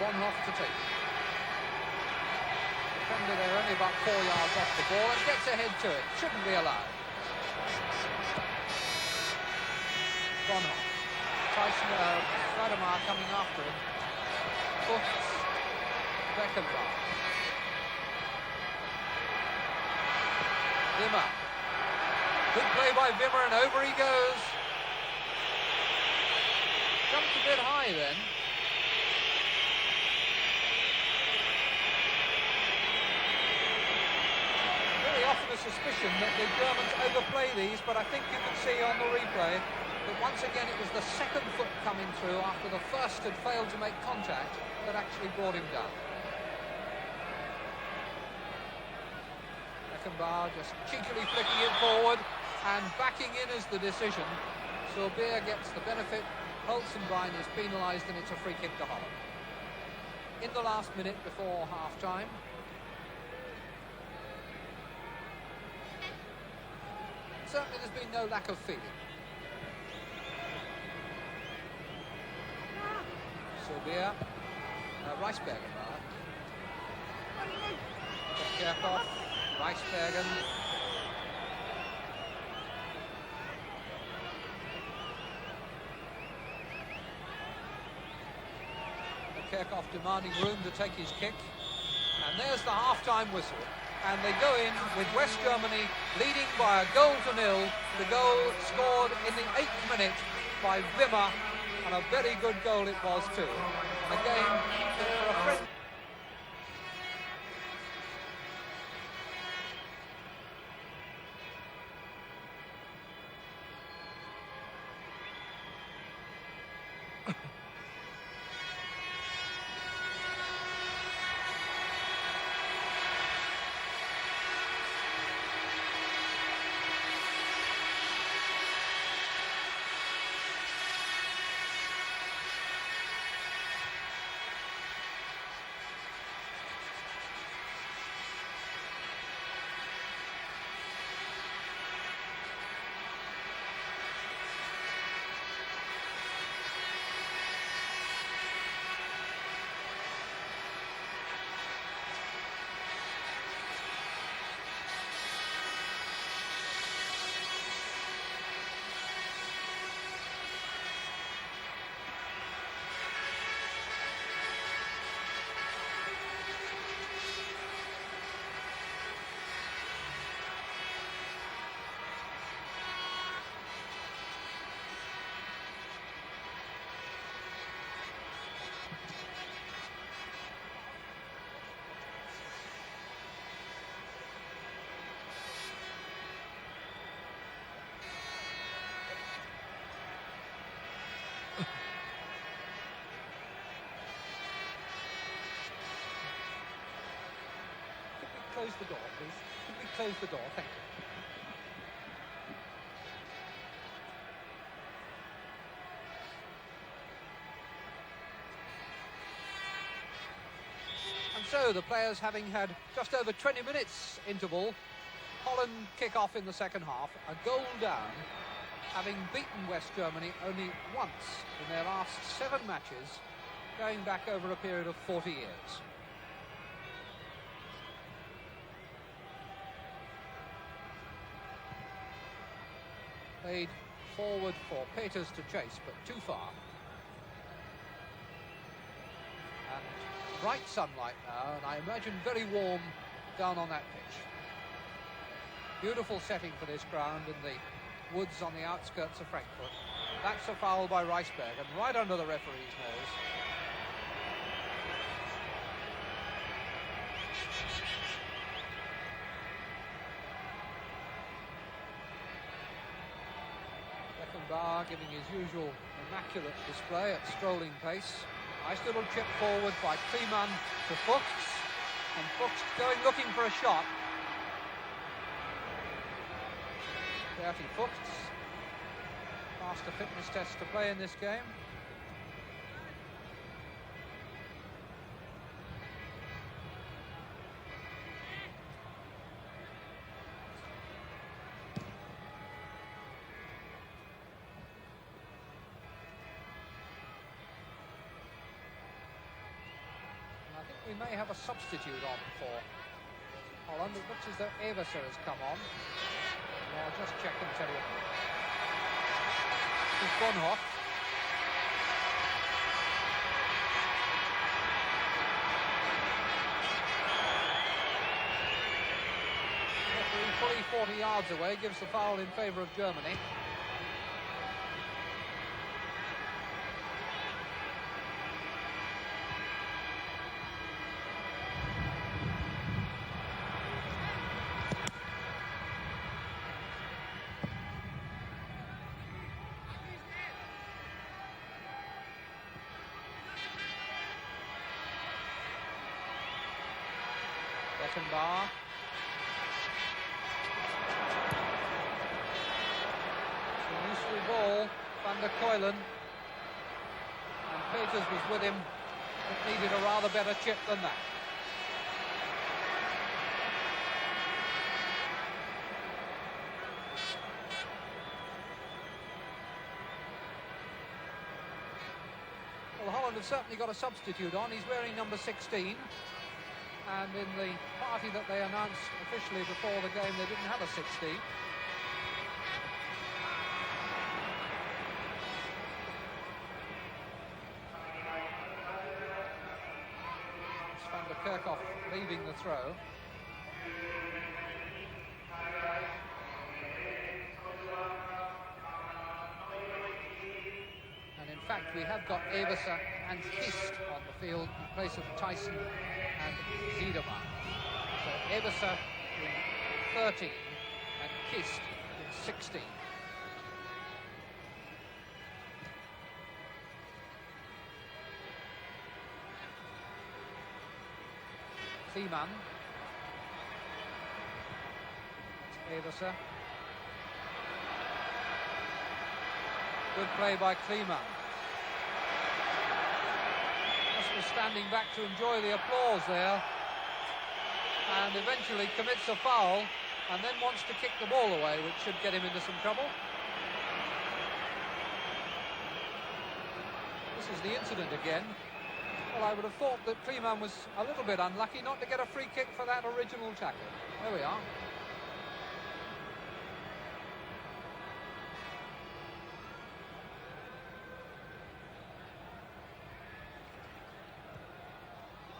S1: Bonhoff to take. Defender there only about 4 yards off the ball and gets ahead to it. Shouldn't be allowed. Bonhoff. Tyson, Vladimir coming after him. Foots. Beckenbauer. Wimmer. Good play by Wimmer and over he goes. Jumped a bit high then. Very often a suspicion that the Germans overplay these, but I think you can see on the replay that once again it was the second foot coming through after the first had failed to make contact that actually brought him down. Beckenbauer just cheekily flicking it forward and backing in is the decision. Sorbia gets the benefit. Holzenbein is penalised and it's a free kick to Holland. In the last minute before half-time. Certainly there's been no lack of feeling. Sorbia. Weisberger. Kerkhoff. Weisbergen. Kerkhoff demanding room to take his kick. And there's the half-time whistle. And they go in with West Germany leading by 1-0. The goal scored in the 8th minute by Wimmer. And a very good goal it was too. And again, for a friend. close the door, please? Could we close the door? Thank you. And so the players, having had just over 20 minutes interval, Holland kick off in the second half, a goal down, having beaten West Germany only once in their last 7 matches, going back over a period of 40 years. Played forward for Peters to chase, but too far. And bright sunlight now, and I imagine very warm down on that pitch. Beautiful setting for this ground in the woods on the outskirts of Frankfurt. That's a foul by Reisberg, and right under the referee's nose. Beckenbauer giving his usual immaculate display at strolling pace. Nice little chip forward by Kliman to Fuchs, and Fuchs going looking for a shot. Bertie Fuchs passed a fitness test to play in this game. And I think we may have a substitute on for Holland. It looks as though Everser has come on. I'll just check and tell you. It's Bonhoff. Referee fully 40 yards away gives the foul in favour of Germany. Beckenbauer. It's a useful ball, Van der Keulen. And Peters was with him, but needed a rather better chip than that. Well, Holland have certainly got a substitute on. He's wearing number 16. And in the party that they announced officially before the game, they didn't have a 16. It's Van der Kerkhoff leading the throw. And in fact, we have got Everser and Kist on the field in place of Tyson and Ziedemann. So Everser in 13 and Kist in 16. Kliman. That's Everser. Good play by Kliman. Was standing back to enjoy the applause there, and eventually commits a foul and then wants to kick the ball away, which should get him into some trouble. This is the incident again. Well, I would have thought that Kliman was a little bit unlucky not to get a free kick for that original tackle. There we are.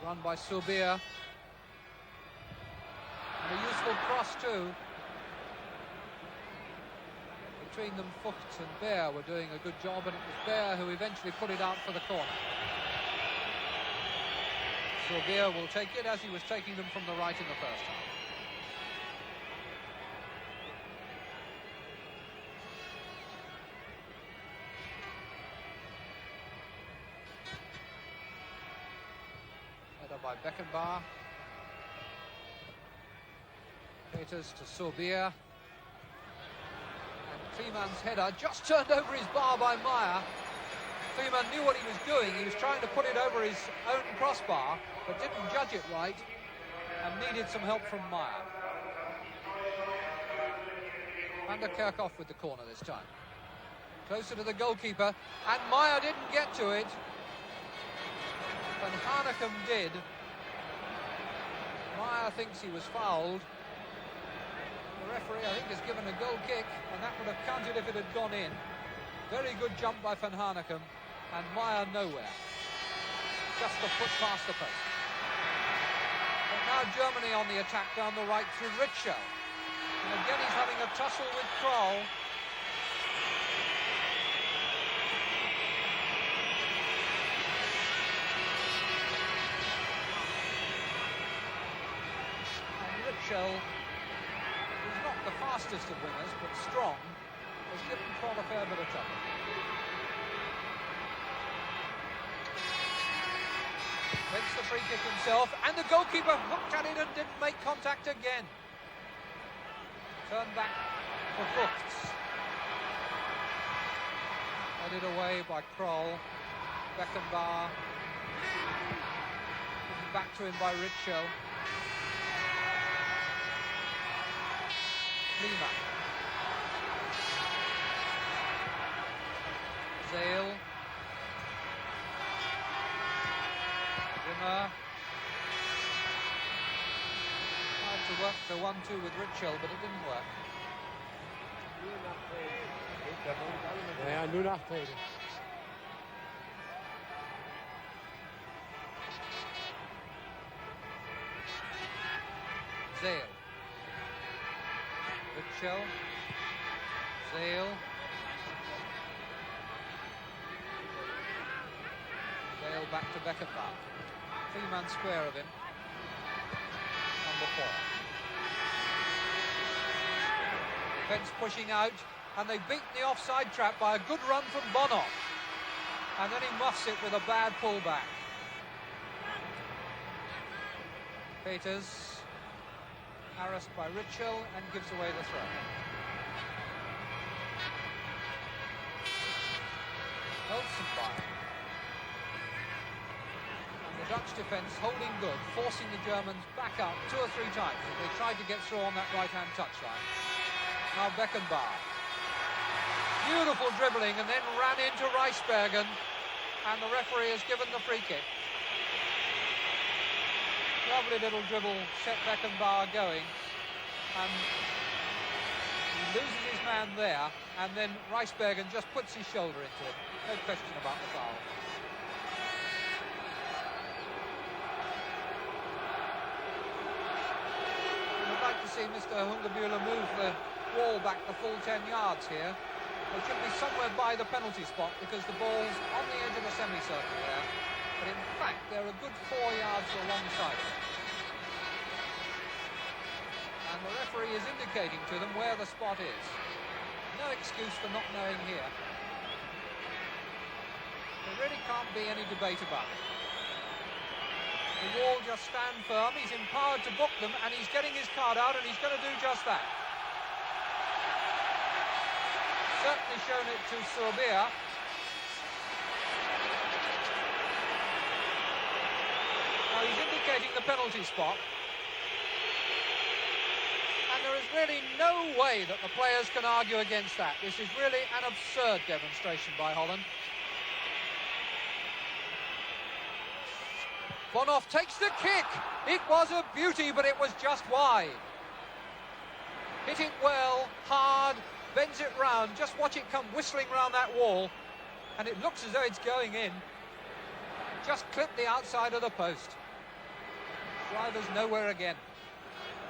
S1: Run by Subir. And a useful cross too. Between them, Fuchs and Bear were doing a good job, and it was Bear who eventually put it out for the corner. Subir will take it as he was taking them from the right in the first half. By Beckenbauer. Peters to Sorbier. And Kliman's header just turned over his bar by Meyer. Kliman knew what he was doing. He was trying to put it over his own crossbar, but didn't judge it right and needed some help from Meyer. Van der Kerkhoff with the corner this time. Closer to the goalkeeper, and Meyer didn't get to it. Van Hanegem did. Meyer thinks he was fouled. The referee, I think, has given a goal kick, and that would have counted if it had gone in. Very good jump by Van Hanegem, and Meyer nowhere. Just a foot past the post. But now Germany on the attack down the right through Ritschel. And again he's having a tussle with Kroll. And Ritschel, who's not the fastest of wingers, but strong, has given Kroll a fair bit of trouble. Makes the free kick himself, and the goalkeeper hooked at it and didn't make contact again. Turned back for Vogts. Headed away by Kroll. Beckenbauer. Given back to him by Ritschel. Lima. Zale. Wimmer. Tried to work the 1-2 with Ritschel, but it didn't work.
S3: Ja, nu nachtreden.
S1: Zale. Ritschel. Zale. Zale back to Beckenbauer. 3-man square of him. Number 4. Defence pushing out, and they've beaten the offside trap by a good run from Bonhoff. And then he muffs it with a bad pullback. Peters, harassed by Ritschel, and gives away the throw. Waldstadion. And the Dutch defence holding good, forcing the Germans back up 2 or 3 times as they tried to get through on that right-hand touchline. Now Beckenbauer. Beautiful dribbling, and then ran into Reisbergen, and the referee has given the free kick. Lovely little dribble set Beckenbauer going, and he loses his man there, and then Reisbergen just puts his shoulder into it. No question about the foul. I'd like to see Mr. Hungebühler move the wall back the full 10 yards here. They should be somewhere by the penalty spot because the ball's on the edge of the semicircle there. But in fact, they're a good 4 yards alongside it. And the referee is indicating to them where the spot is. No excuse for not knowing here. There really can't be any debate about it. The wall just stand firm, he's empowered to book them, and he's getting his card out, and he's going to do just that. Certainly shown it to Sorbier. Now he's indicating the penalty spot. And there is really no way that the players can argue against that. This is really an absurd demonstration by Holland. Bonhoff takes the kick. It was a beauty, but it was just wide. Hit it well, hard, bends it round. Just watch it come whistling round that wall, and it looks as though it's going in. Just clipped the outside of the post. Driver's nowhere again.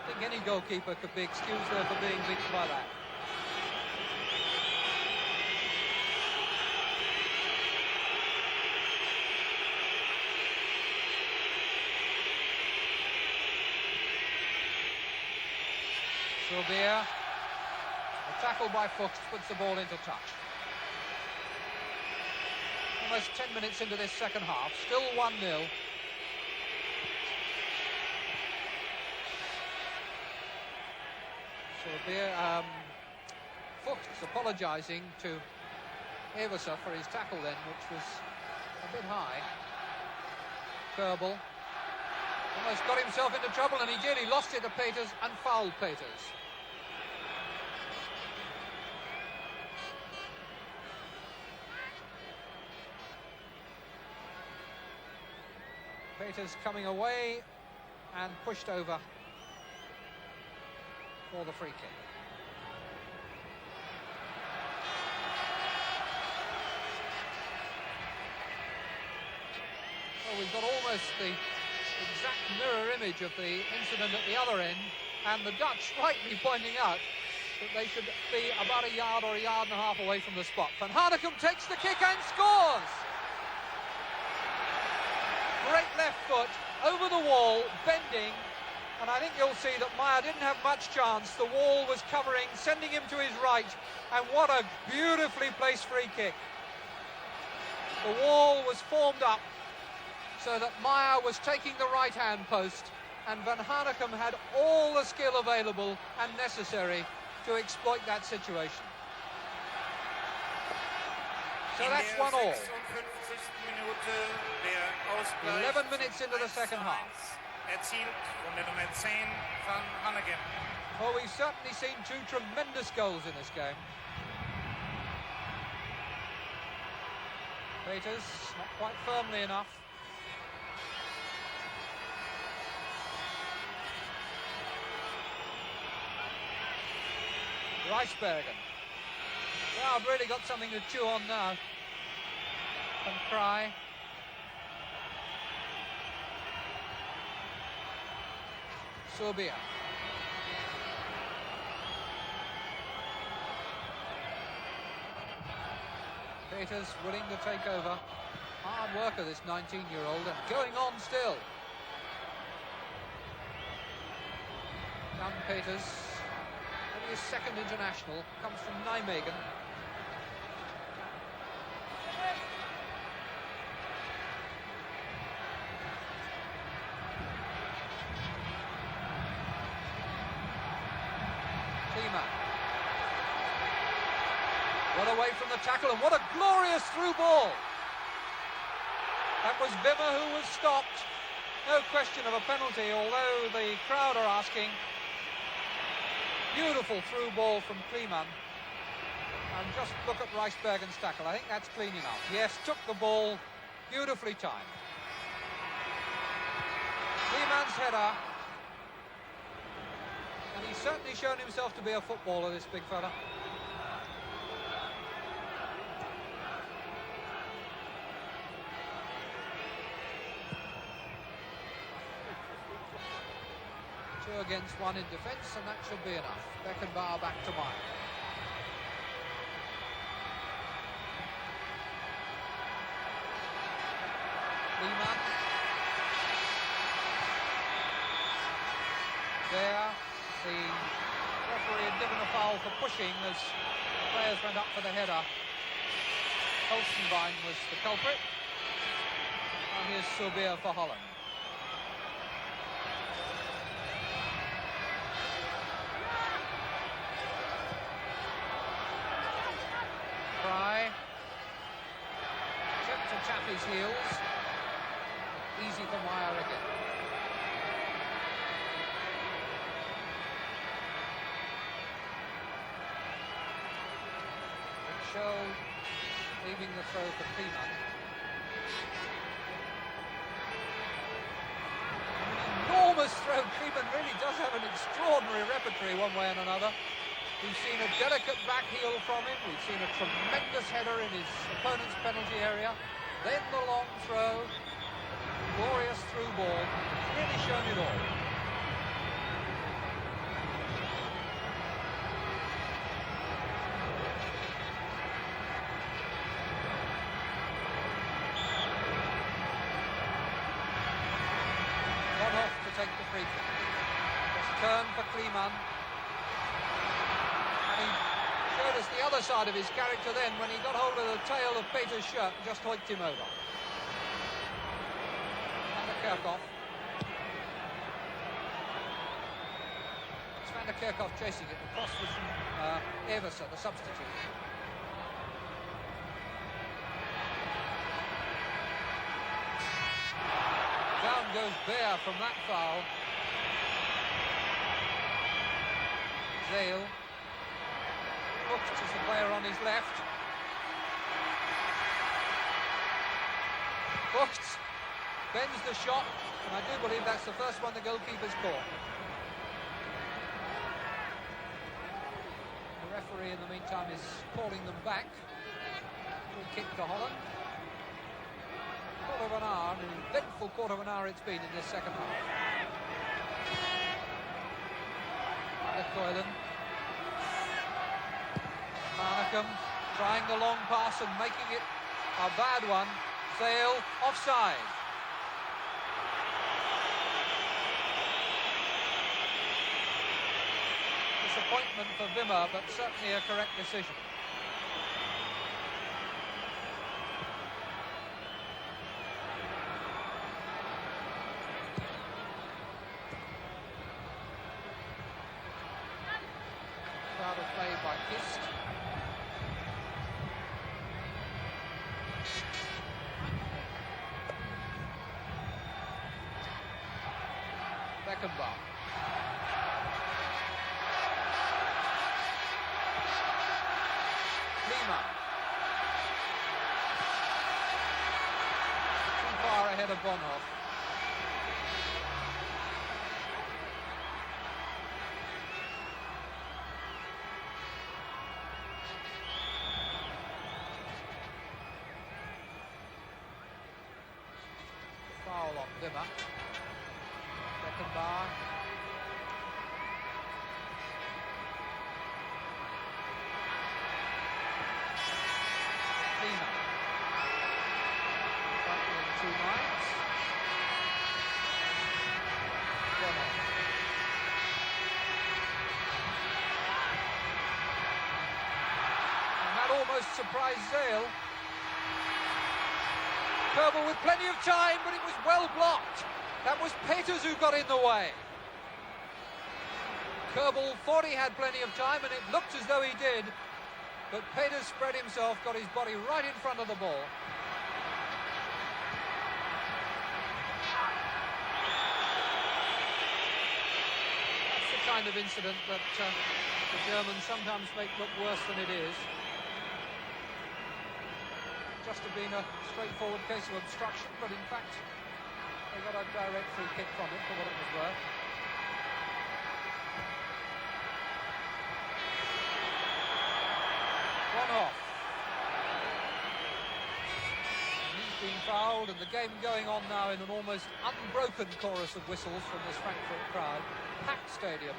S1: I think any goalkeeper could be excused there for being beaten by that. Sorbier, a tackle by Fuchs puts the ball into touch. Almost 10 minutes into this second half, still 1-0. Fuchs apologising to Everser for his tackle then, which was a bit high. Kerbel almost got himself into trouble, and he did. He lost it to Peters and fouled Peters. Peters coming away and pushed over for the free kick. Well, we've got almost the exact mirror image of the incident at the other end, and the Dutch rightly pointing out that they should be about a yard or a yard and a half away from the spot. Van Hanegem takes the kick and scores! Great left foot over the wall, bending, and I think you'll see that Meyer didn't have much chance. The wall was covering, sending him to his right, and what a beautifully placed free kick. The wall was formed up so that Meyer was taking the right-hand post, and Van Hanegem had all the skill available and necessary to exploit that situation. So that's 1-all. 11 minutes into the second half. Well, we've certainly seen two tremendous goals in this game. Peters, not quite firmly enough. Reisbergen. Well, I've really got something to chew on now. And Cry. Sobia. Peters willing to take over. Hard worker, this 19-year-old, and going on still. Jan Peters, only his second international, comes from Nijmegen. Well away from the tackle, and what a glorious through ball. That was Wimmer who was stopped. No question of a penalty, although the crowd are asking. Beautiful through ball from Kleeman. And just look at Reisbergen's tackle. I think that's clean enough. Yes, took the ball, beautifully timed. Kleeman's header. And he's certainly shown himself to be a footballer, this big fella. Two against one in defence, and that should be enough. Beckenbauer back to Meyer. Kleeman. There, the referee had given a foul for pushing as the players went up for the header. Holstenbein was the culprit. And here's Sobia for Holland. Cry. Attempt to tap his heels. Easy for Meyer again. Show leaving the throw for Kleeman. Enormous throw. Kleeman really does have an extraordinary repertory one way and another. We've seen a delicate back heel from him. We've seen a tremendous header in his opponent's penalty area. Then the long throw. Glorious through ball. He's really shown it all. Take the free kick. Just turn for Kleeman. And he showed us the other side of his character then when he got hold of the tail of Peters' shirt and just hoiked him over. And the Kirchhoff. It's Van de Kerkhoff chasing it. The cross was from Eversen, the substitute. Down goes Bear from that foul. Zale. Hooked is the player on his left. Hooked. Bends the shot. And I do believe that's the first one the goalkeeper's caught. The referee in the meantime is calling them back. Free kick to Holland. Quarter of an hour, an eventful quarter of an hour it's been in this second half. Coylan. Hanegem trying the long pass and making it a bad one. Zale offside. Disappointment for Wimmer, but certainly a correct decision. Played by Kist. Beckenbauer. Lima. Too far ahead of Bonhoff. Foul on Wimmer. Beckenbauer. Lima. Fighting in 2 lines. And that almost surprised Zale. Kerbal with plenty of time, but it was well blocked. That was Peters who got in the way. Kerbal thought he had plenty of time, and it looked as though he did. But Peters spread himself, got his body right in front of the ball. That's the kind of incident that the Germans sometimes make look worse than it is. Just have been a straightforward case of obstruction, but in fact they got a direct free kick from it for what it was worth. Bonhoff. He's been fouled, and the game going on now in an almost unbroken chorus of whistles from this Frankfurt crowd. Packed stadium.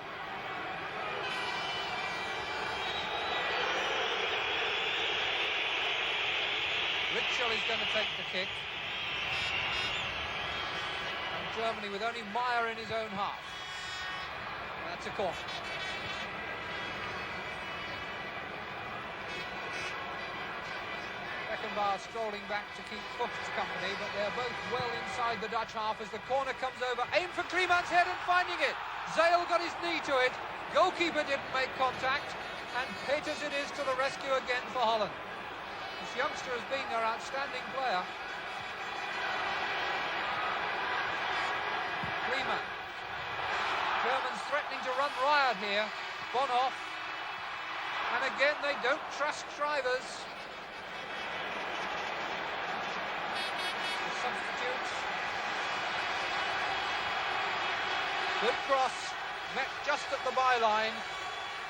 S1: Ritschel is going to take the kick. And Germany with only Meyer in his own half. That's a corner. Beckenbauer strolling back to keep Fucht's company, but they're both well inside the Dutch half as the corner comes over. Aim for Kliman's head and finding it. Zale got his knee to it. Goalkeeper didn't make contact. And Peters it is to the rescue again for Holland. This youngster has been their outstanding player. Kliman. Germans threatening to run riot here. Bonhoff. And again, they don't trust Shriver's. The substitutes. Good cross. Met just at the byline.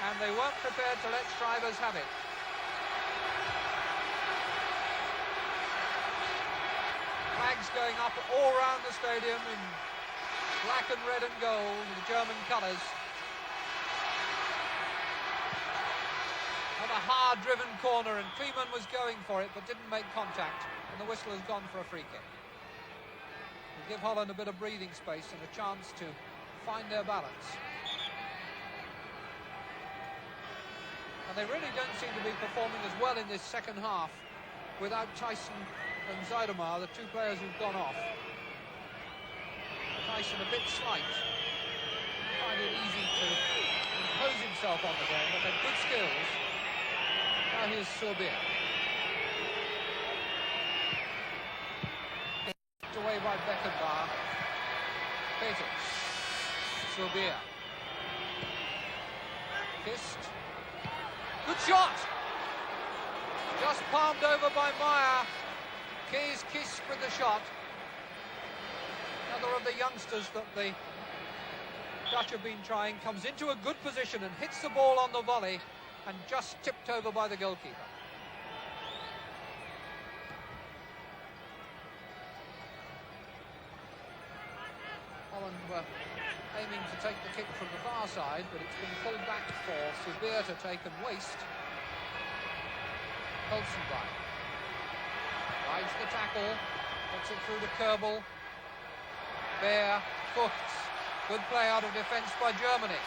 S1: And they weren't prepared to let Shriver's have it. Flags going up all around the stadium in black and red and gold, the German colours. And a hard-driven corner, and Kliman was going for it, but didn't make contact, and the whistle has gone for a free kick. Will give Holland a bit of breathing space and a chance to find their balance. And they really don't seem to be performing as well in this second half without Tyson and Zuidema, the two players who've gone off. Tyson a bit slight. I find it easy to impose himself on the game, but had good skills. Now here's Surbia. Kicked away by Beckenbauer. Peters. Surbia. Kissed. Good shot! Just palmed over by Meyer. Keys kissed with the shot. Another of the youngsters that the Dutch have been trying comes into a good position and hits the ball on the volley and just tipped over by the goalkeeper. Holland were aiming to take the kick from the far side, but it's been pulled back for Surbia to take and waste. Holzenbein rides the tackle, puts it through to Kerbel. Bear, Fuchs. Good play out of defence by Germany.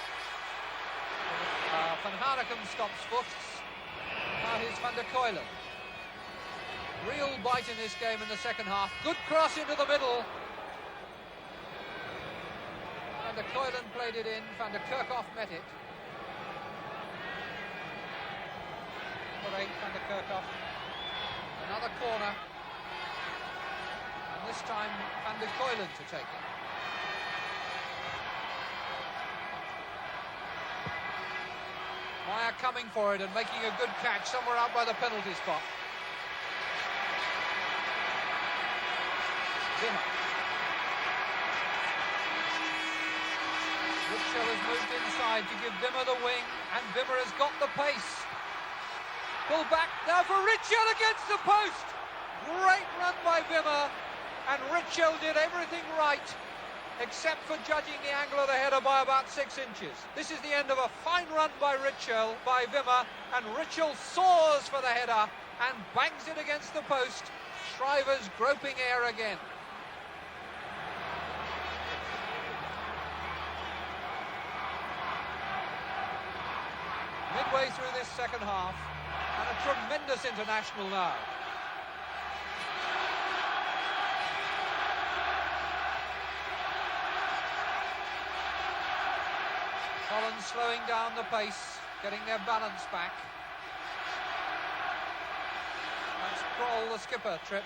S1: Van Hanegem stops Fuchs. Now here's Van der Kuylen. Real bite in this game in the second half. Good cross into the middle. Van der Kuylen played it in. Van der Kerkhoff met it. Number 8, Van der Kerkhoff. Another corner. And this time Van der Kuylen to take it. Meyer coming for it and making a good catch somewhere out by the penalty spot. Wimmer. Ritschel has moved inside to give Wimmer the wing, and Wimmer has got the pace. Pull back now for Ritschel against the post. Great run by Wimmer, and Ritschel did everything right, except for judging the angle of the header by about 6 inches. This is the end of a fine run by Wimmer, and Ritschel soars for the header and bangs it against the post. Shriver's groping air again. Midway through this second half, and a tremendous international now. Holland slowing down the pace, getting their balance back. That's Kroll, the skipper, tripped.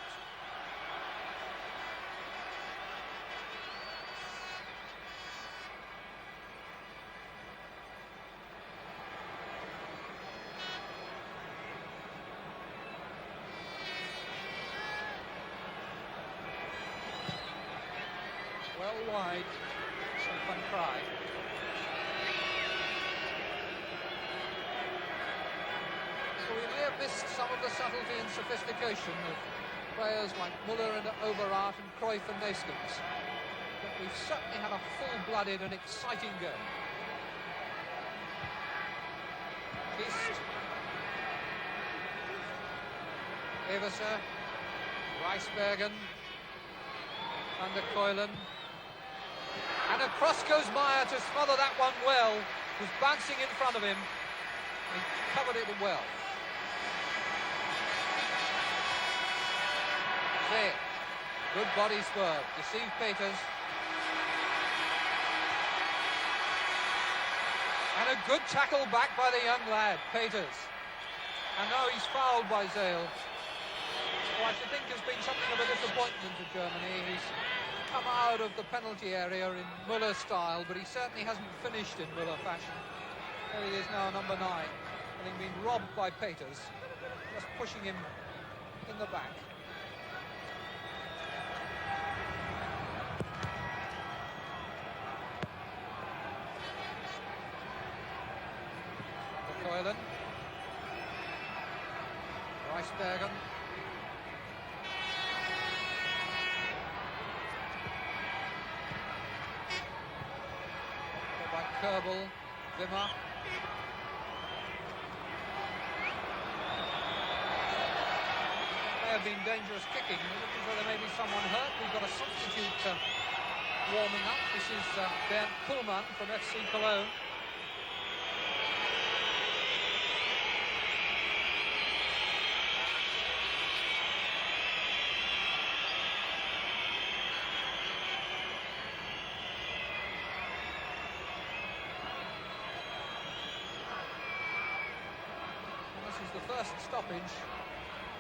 S1: Well wide, Van Cry. So we may have missed some of the subtlety and sophistication of players like Müller and Overath and Cruyff and Neeskens. But we've certainly had a full-blooded and exciting game. Kist. Everser. Reisbergen. Van der Kuylen. And across goes Meyer to smother that one well. Was bouncing in front of him. He covered it well. There. Good body swerve. Deceived Peters. And a good tackle back by the young lad, Peters. And now he's fouled by Zale. Who I should think has been something of a disappointment to Germany. He's come out of the penalty area in Müller style, but he certainly hasn't finished in Müller fashion. There he is now, number 9, having been robbed by Peters, just pushing him in the back. Kuylen. Reisbergen. By Kerbel. Wimmer. May have been dangerous kicking. It looks as though there may be someone hurt. We've got a substitute warming up. This is Bernd Kuhlmann from FC Cologne. first stoppage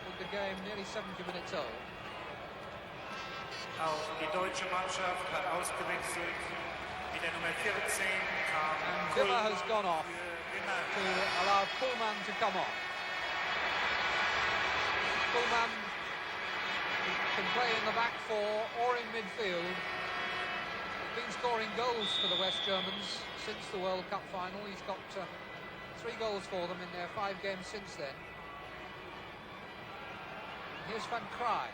S1: with the game nearly 70 minutes old.
S2: Auch die deutsche Mannschaft hat ausgewechselt. Mit der Nummer 14 kam
S1: And Wimmer has gone off to allow Kuhlmann to come on. Kuhlmann can play in the back four or in midfield. He's been scoring goals for the West Germans since the World Cup final. He's got 3 goals for them in their 5 games since then. Here's Van Kraai.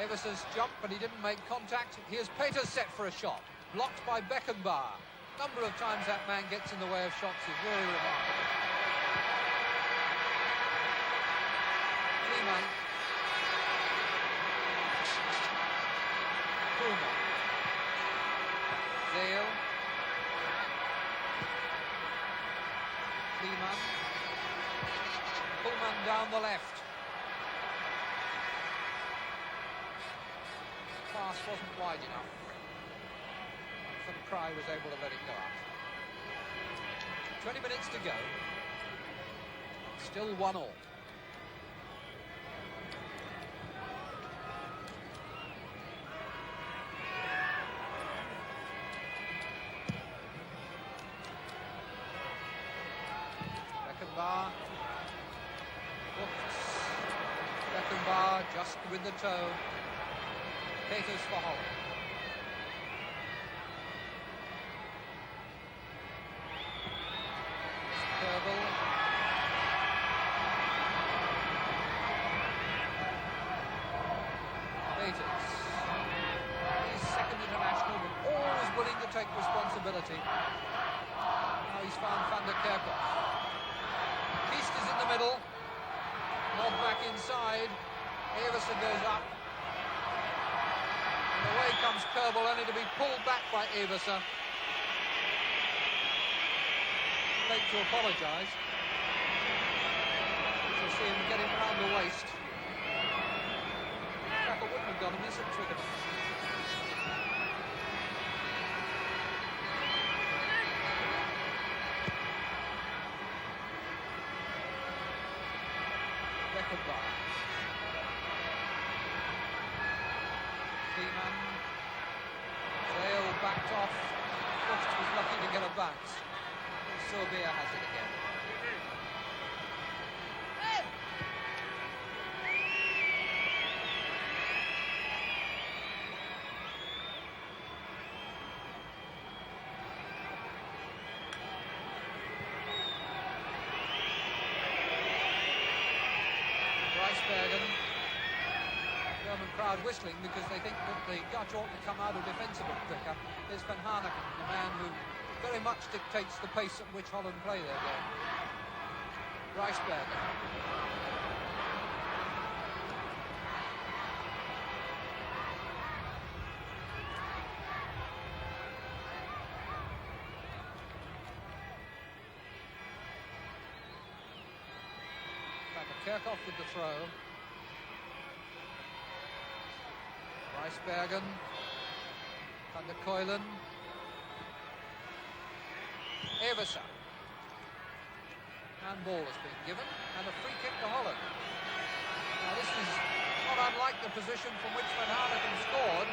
S1: Everson's jumped, but he didn't make contact. Here's Peters set for a shot. Blocked by Beckenbauer. Number of times that man gets in the way of shots is really remarkable. Kliman. Kuhlmann. Zale. Kliman. Kuhlmann down the left. Pass wasn't wide enough. Van Kraai was able to let it go out. 20 minutes to go. Still 1-1. Beckenbauer. Beckenbauer just with the toe. Peters for Holland. Kerbel. Peters. He's second international, but always willing to take responsibility. Now he's found Van der Kerkhoff. Kiest is in the middle. Nod back inside. Everson goes up. And away comes Kerbel, only to be pulled back by Everson. Late to apologise. You'll see him get him round the waist. Tackle wouldn't have gone, is it, Twickenham? Beckenbauer. Kliman. Zale backed off. Fuchs was lucky to get a bounce. Sorbia has it again. Reisbergen. German crowd whistling because they think that the Dutch ought to come out of defence a bit quicker. There's Van Hanegem, the man who very much dictates the pace at which Holland play their game. Reisbergen. Van der Kerkhoff with the throw. Reisbergen. Van der Keulen. Everson. Handball has been given, and a free kick to Holland. Now this is not unlike the position from which Van Hanegem scored.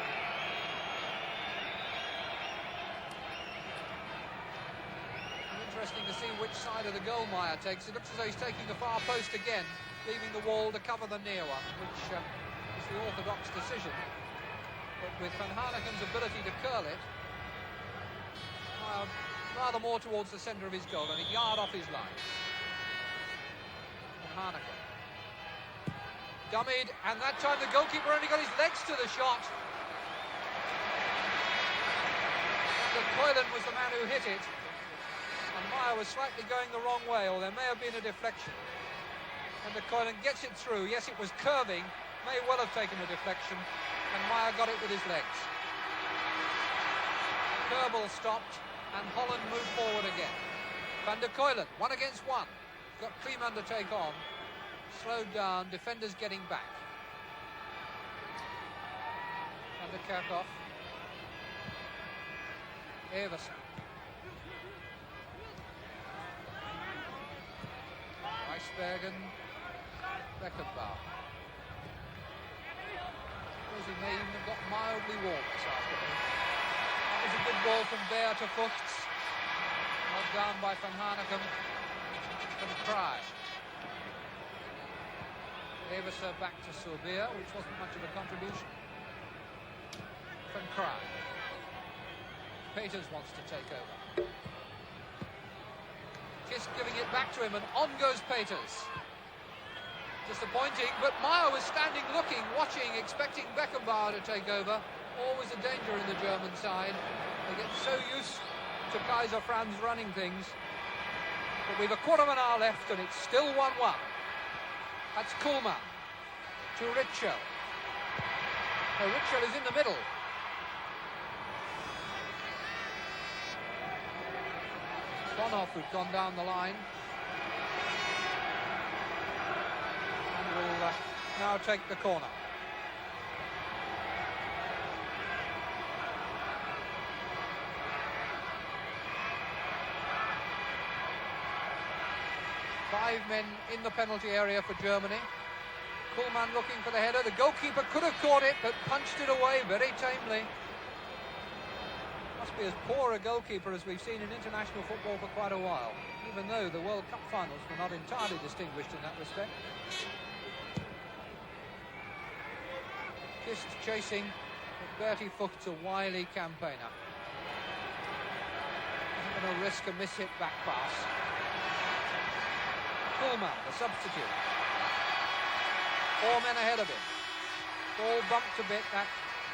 S1: Interesting to see which side of the goal Meyer takes. It looks as though he's taking the far post again, leaving the wall to cover the near one, which is the orthodox decision. But with Van Hanegem's ability to curl it, rather more towards the centre of his goal and a yard off his line. Van Hanegem. Dummied, and that time the goalkeeper only got his legs to the shot. And Keulen was the man who hit it. And Meyer was slightly going the wrong way, or there may have been a deflection. And Keulen gets it through. Yes, it was curving, may well have taken a deflection, and Meyer got it with his legs. Kerbel stopped, and Holland moved forward again. Van der Keulen, 1 against 1. Got Kliman to take on. Slowed down, defenders getting back. Van der Kerkhoff. Everson. Weisbergen, Beckenbauer. Suppose he may even have got mildly warm this afternoon. That was a good ball from Bear to Fuchs. Knocked down by Van Hanegem. From Cry. Everser back to Sorbia, which wasn't much of a contribution. From Cry. Peters wants to take over. Kiss giving it back to him, and on goes Peters. Disappointing, but Meyer was standing looking, watching, expecting Beckenbauer to take over. Always a danger in the German side. They get so used to Kaiser Franz running things. But we've a quarter of an hour left, and it's still 1-1. That's Kuhlmann to Ritschel. Oh, Ritschel is in the middle. Bonhoff, who'd gone down the line, and will now take the corner. Five men in the penalty area for Germany. Kuhlmann looking for the header. The goalkeeper could have caught it, but punched it away very tamely. Must be as poor a goalkeeper as we've seen in international football for quite a while, even though the World Cup finals were not entirely distinguished in that respect. Kist chasing, but Bertie Fuchs, a wily campaigner. Isn't going to risk a miss-hit back pass. Kuhlmann, the substitute. Four men ahead of him. Ball bumped a bit. That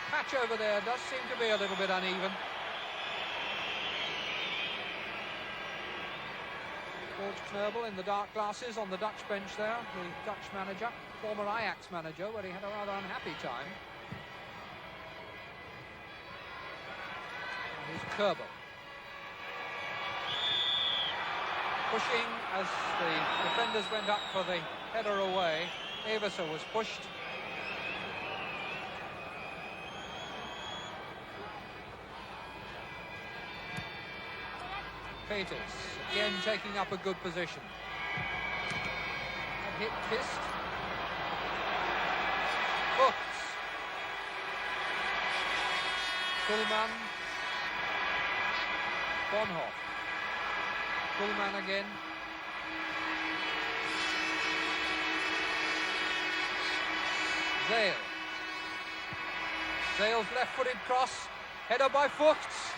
S1: patch over there does seem to be a little bit uneven. George Knöbel in the dark glasses on the Dutch bench there, the Dutch manager, former Ajax manager, where he had a rather unhappy time. And here's Kerbel. Pushing as the defenders went up for the header away. Everser was pushed. Peters again taking up a good position. A hit Kist. Fuchs. Kuhlmann. Bonhoff. Kuhlmann again. Zale. Zale's left-footed cross. Header by Fuchs.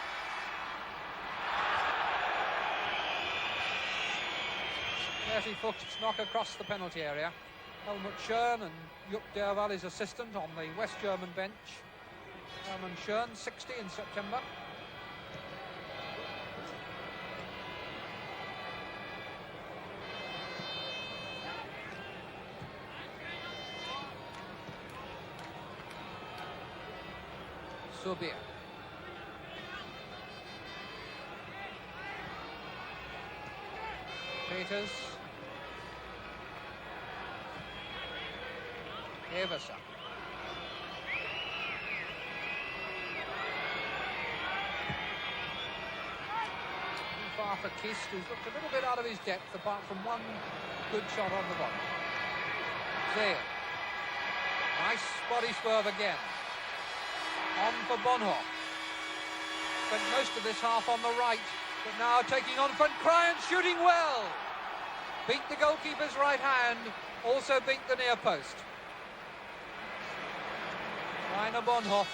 S1: Bertie Fuchs knock across the penalty area. Helmut Schön and Jupp Derval, his assistant, on the West German bench. Hermann Schön, 60 in September. Sorbia. Peters. Everser. Too far for Kist, who's looked a little bit out of his depth, apart from one good shot on the bottom. Zale. Nice body swerve again. On for Bonhoff. Spent most of this half on the right, but now taking on Van Krijn, shooting well. Beat the goalkeeper's right hand, also beat the near post. Rainer Bonhoff.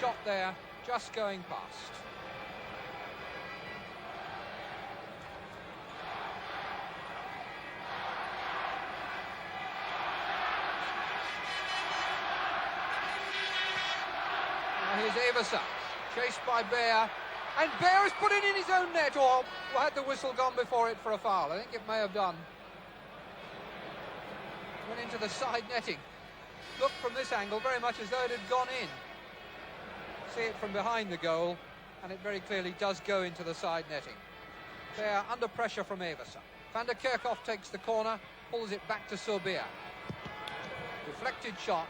S1: Shot there, just going past. Here's Everser, chased by Bear, and Bear has put it in his own net, or had the whistle gone before it for a foul? I think it may have done. Went into the side netting. Looked from this angle very much as though it had gone in. See it from behind the goal, and it very clearly does go into the side netting. Bear under pressure from Everser. Van der Kerkhoff takes the corner, pulls it back to Sorbia. Deflected shot,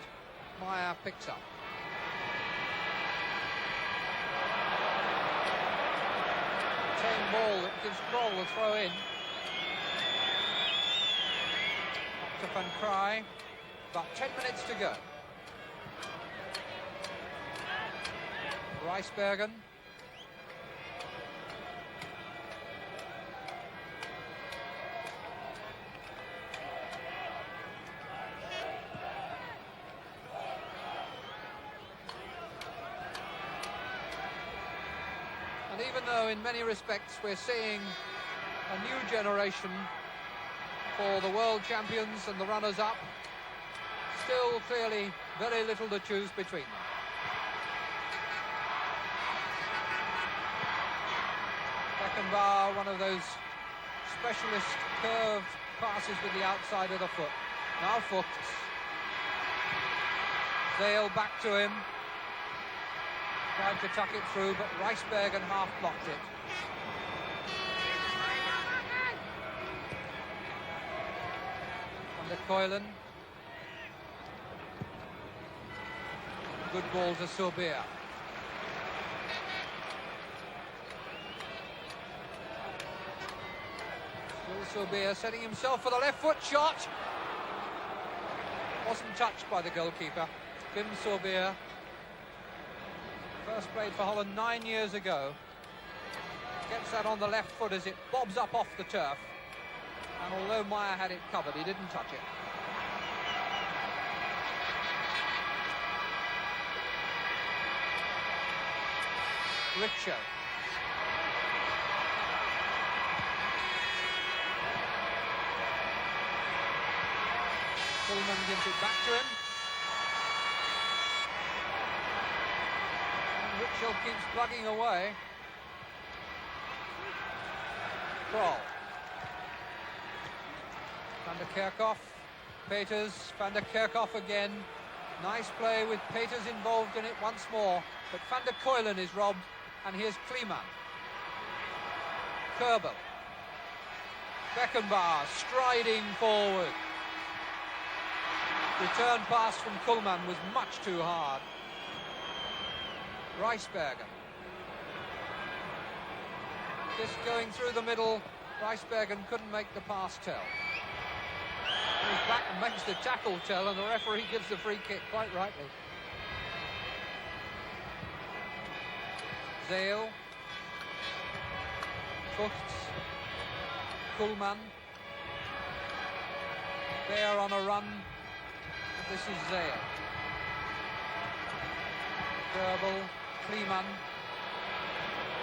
S1: Meyer picks up. retained ball that gives Kroll the throw in. Up to Van Kraai. About 10 minutes to go. Rijsbergen. And even though in many respects we're seeing a new generation for the world champions and the runners-up, still clearly very little to choose between them. Beckenbauer, one of those specialist curved passes with the outside of the foot. Now Fuchs. Zale back to him. Tried to tuck it through, but Rijsbergen half blocked it. Van der Kuylen. Good ball to Sorbia. Still Sorbia setting himself for the left foot shot. Wasn't touched by the goalkeeper. Wim Sorbia. First played for Holland 9 years ago. Gets that on the left foot as it bobs up off the turf. And although Meyer had it covered, he didn't touch it. Richo. Pullman gives it back to him. And Richo keeps plugging away. Kroll. Van der Kerkhoff. Peters. Van der Kerkhoff again. Nice play with Peters involved in it once more. But Van der Kuylen is robbed. And here's Kleeman. Kerbel. Beckenbauer striding forward. Return pass from Kuhlmann was much too hard. Rijsbergen. Just going through the middle. Rijsbergen couldn't make the pass tell. He's back and makes the tackle tell, and the referee gives the free kick quite rightly. Zale. Fuchs. Kuhlmann. There on a run. This is Zale. Kerbel. Kleeman.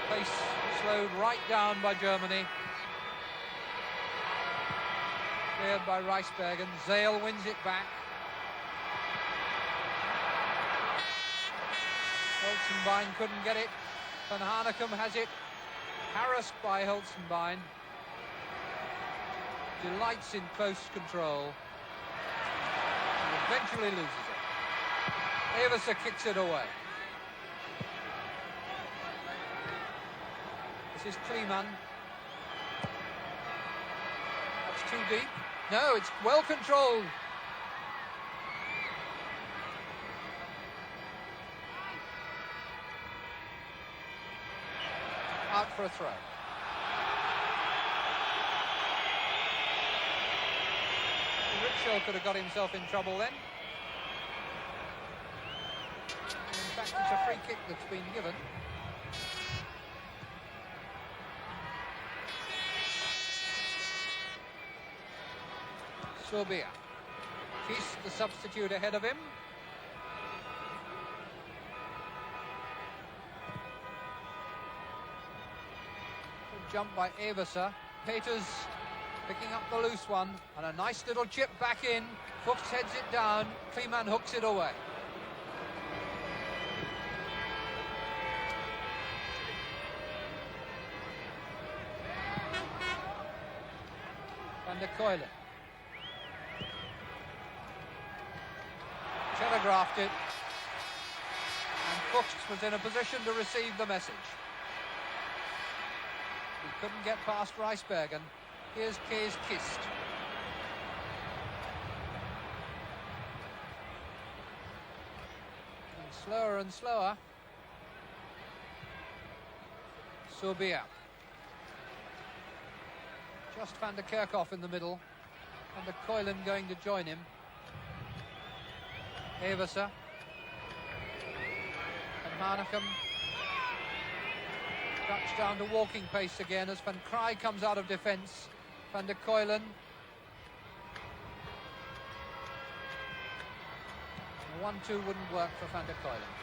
S1: Pace slowed right down by Germany. Cleared by Rijsbergen. Zale wins it back. Holzenbein couldn't get it. Van Hanegem has it. Harassed by Holzenbein. Delights in close control. And eventually loses it. Everser kicks it away. This is Kleeman. That's too deep. No, it's well controlled. Out for a throw. Richo could have got himself in trouble then. In fact, it's a free kick that's been given. Sorbia. Kiss, the substitute ahead of him. Good jump by Everser. Peters picking up the loose one. And a nice little chip back in. Fuchs heads it down. Kleeman hooks it away. Van der Kuylen. Telegraphed it, and Fuchs was in a position to receive the message. He couldn't get past Rijsbergen. Here's Kees Kist. And slower and slower. Sorbia. Just Van der Kerkhoff in the middle. Van der Kuylen going to join him. Eversen. And Hanegem. Dutch down to walking pace again as Van Krij comes out of defence. Van der Kuylen. 1-2 wouldn't work for Van der Kuylen.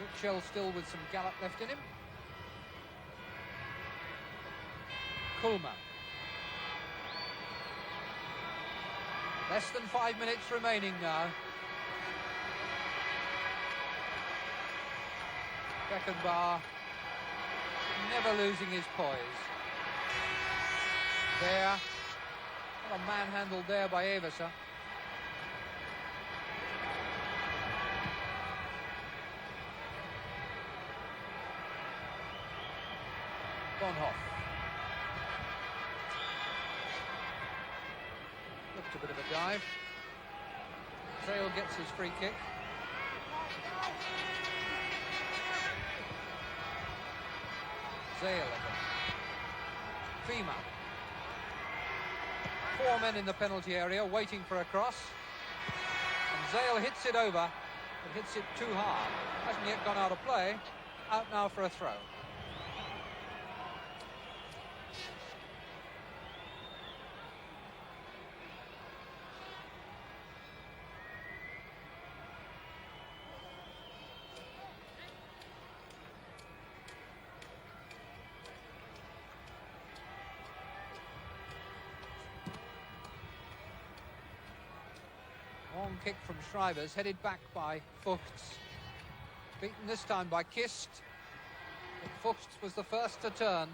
S1: Richel still with some gallop left in him. Koolman. Less than 5 minutes remaining now. Beckenbauer never losing his poise. There. What a manhandled there by Eversen. Bonhoff. Looked a bit of a dive. Zale gets his free kick. Zale again. Fima. 4 men in the penalty area waiting for a cross. And Zale hits it over. But hits it too hard. Hasn't yet gone out of play. Out now for a throw. Long kick from Schreibers, headed back by Fuchs. Beaten this time by Kist. But Fuchs was the first to turn.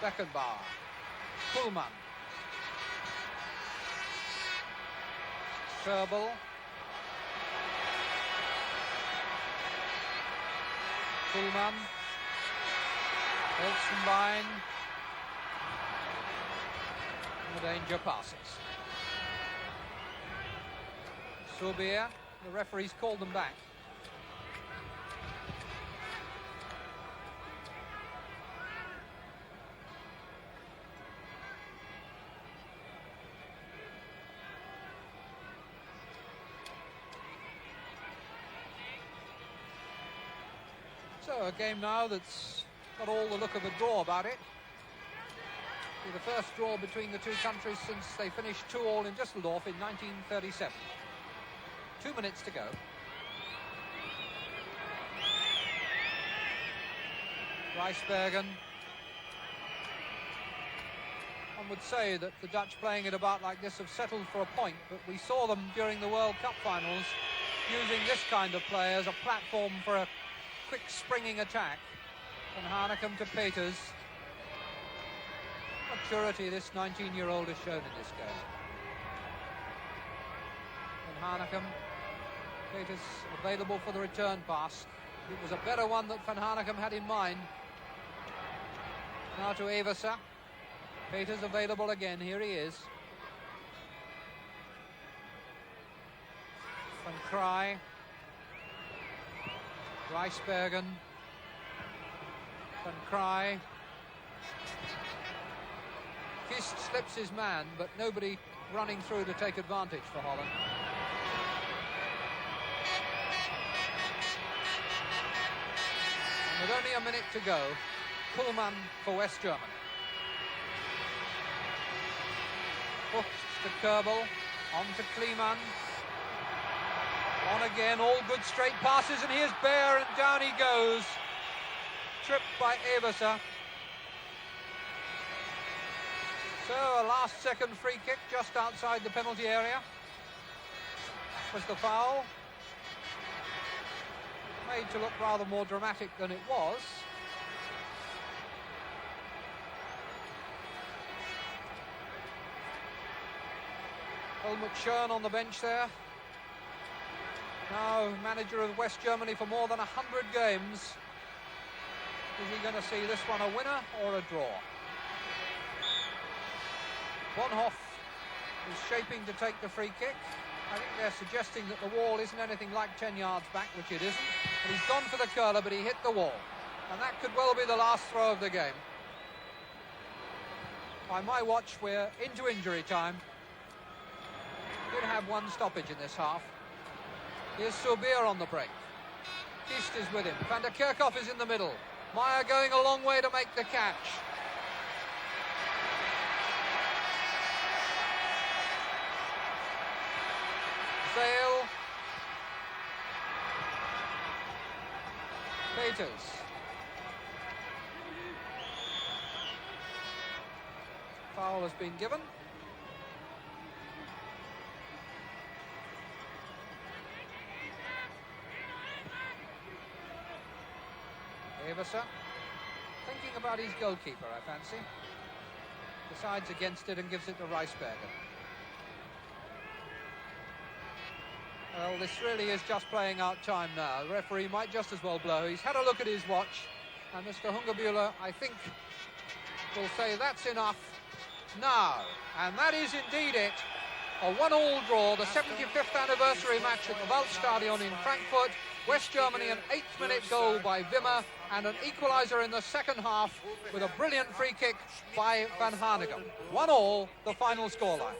S1: Beckenbauer. Koolman. Kerbel. Koolman. Elsenbein. The danger passes. Soubier, the referees called them back. So a game now that's got all the look of a draw about it. Be the first draw between the two countries since they finished 2-2 in Düsseldorf in 1937. 2 minutes to go. Rijsbergen. One would say that the Dutch playing it about like this have settled for a point, but we saw them during the World Cup finals using this kind of play as a platform for a quick springing attack. And Hanegem to Peters. Maturity this 19-year-old has shown in this game. And Hanegem. Peters available for the return pass. It was a better one that Van Hanegem had in mind. Now to Eversen. Peters available again. Here he is. Van Krij. Rijsbergen. Van Krij. Kist slips his man, but nobody running through to take advantage for Holland. And with only a minute to go, Koolman for West Germany. Fuchs to Kerbel, on to Kleeman. On again, all good straight passes, and here's Bear, and down he goes. Tripped by Eversen. So a last-second free kick just outside the penalty area. Was the foul. Made to look rather more dramatic than it was. Helmut Schön on the bench there. Now manager of West Germany for more than 100 games. Is he going to see this one a winner or a draw? Bonhoff is shaping to take the free kick. I think they're suggesting that the wall isn't anything like 10 yards back, which it isn't. And he's gone for the curler, but he hit the wall. And that could well be the last throw of the game. By my watch, we're into injury time. Did have one stoppage in this half. Here's Soubier on the break. Kist is with him. Van der Kerkhoff is in the middle. Meyer going a long way to make the catch. Zale. Peters. Foul has been given. Everser, thinking about his goalkeeper, I fancy. Decides against it and gives it to Reisberger. Well, this really is just playing out time now. The referee might just as well blow. He's had a look at his watch, and Mr. Hungerbühler, I think, will say that's enough now. And that is indeed it. A 1-1 draw, the 75th anniversary match at the Waldstadion in Frankfurt. West Germany, an 8th-minute goal by Wimmer, and an equaliser in the second half with a brilliant free kick by Van Hanegem. 1-1, the final scoreline.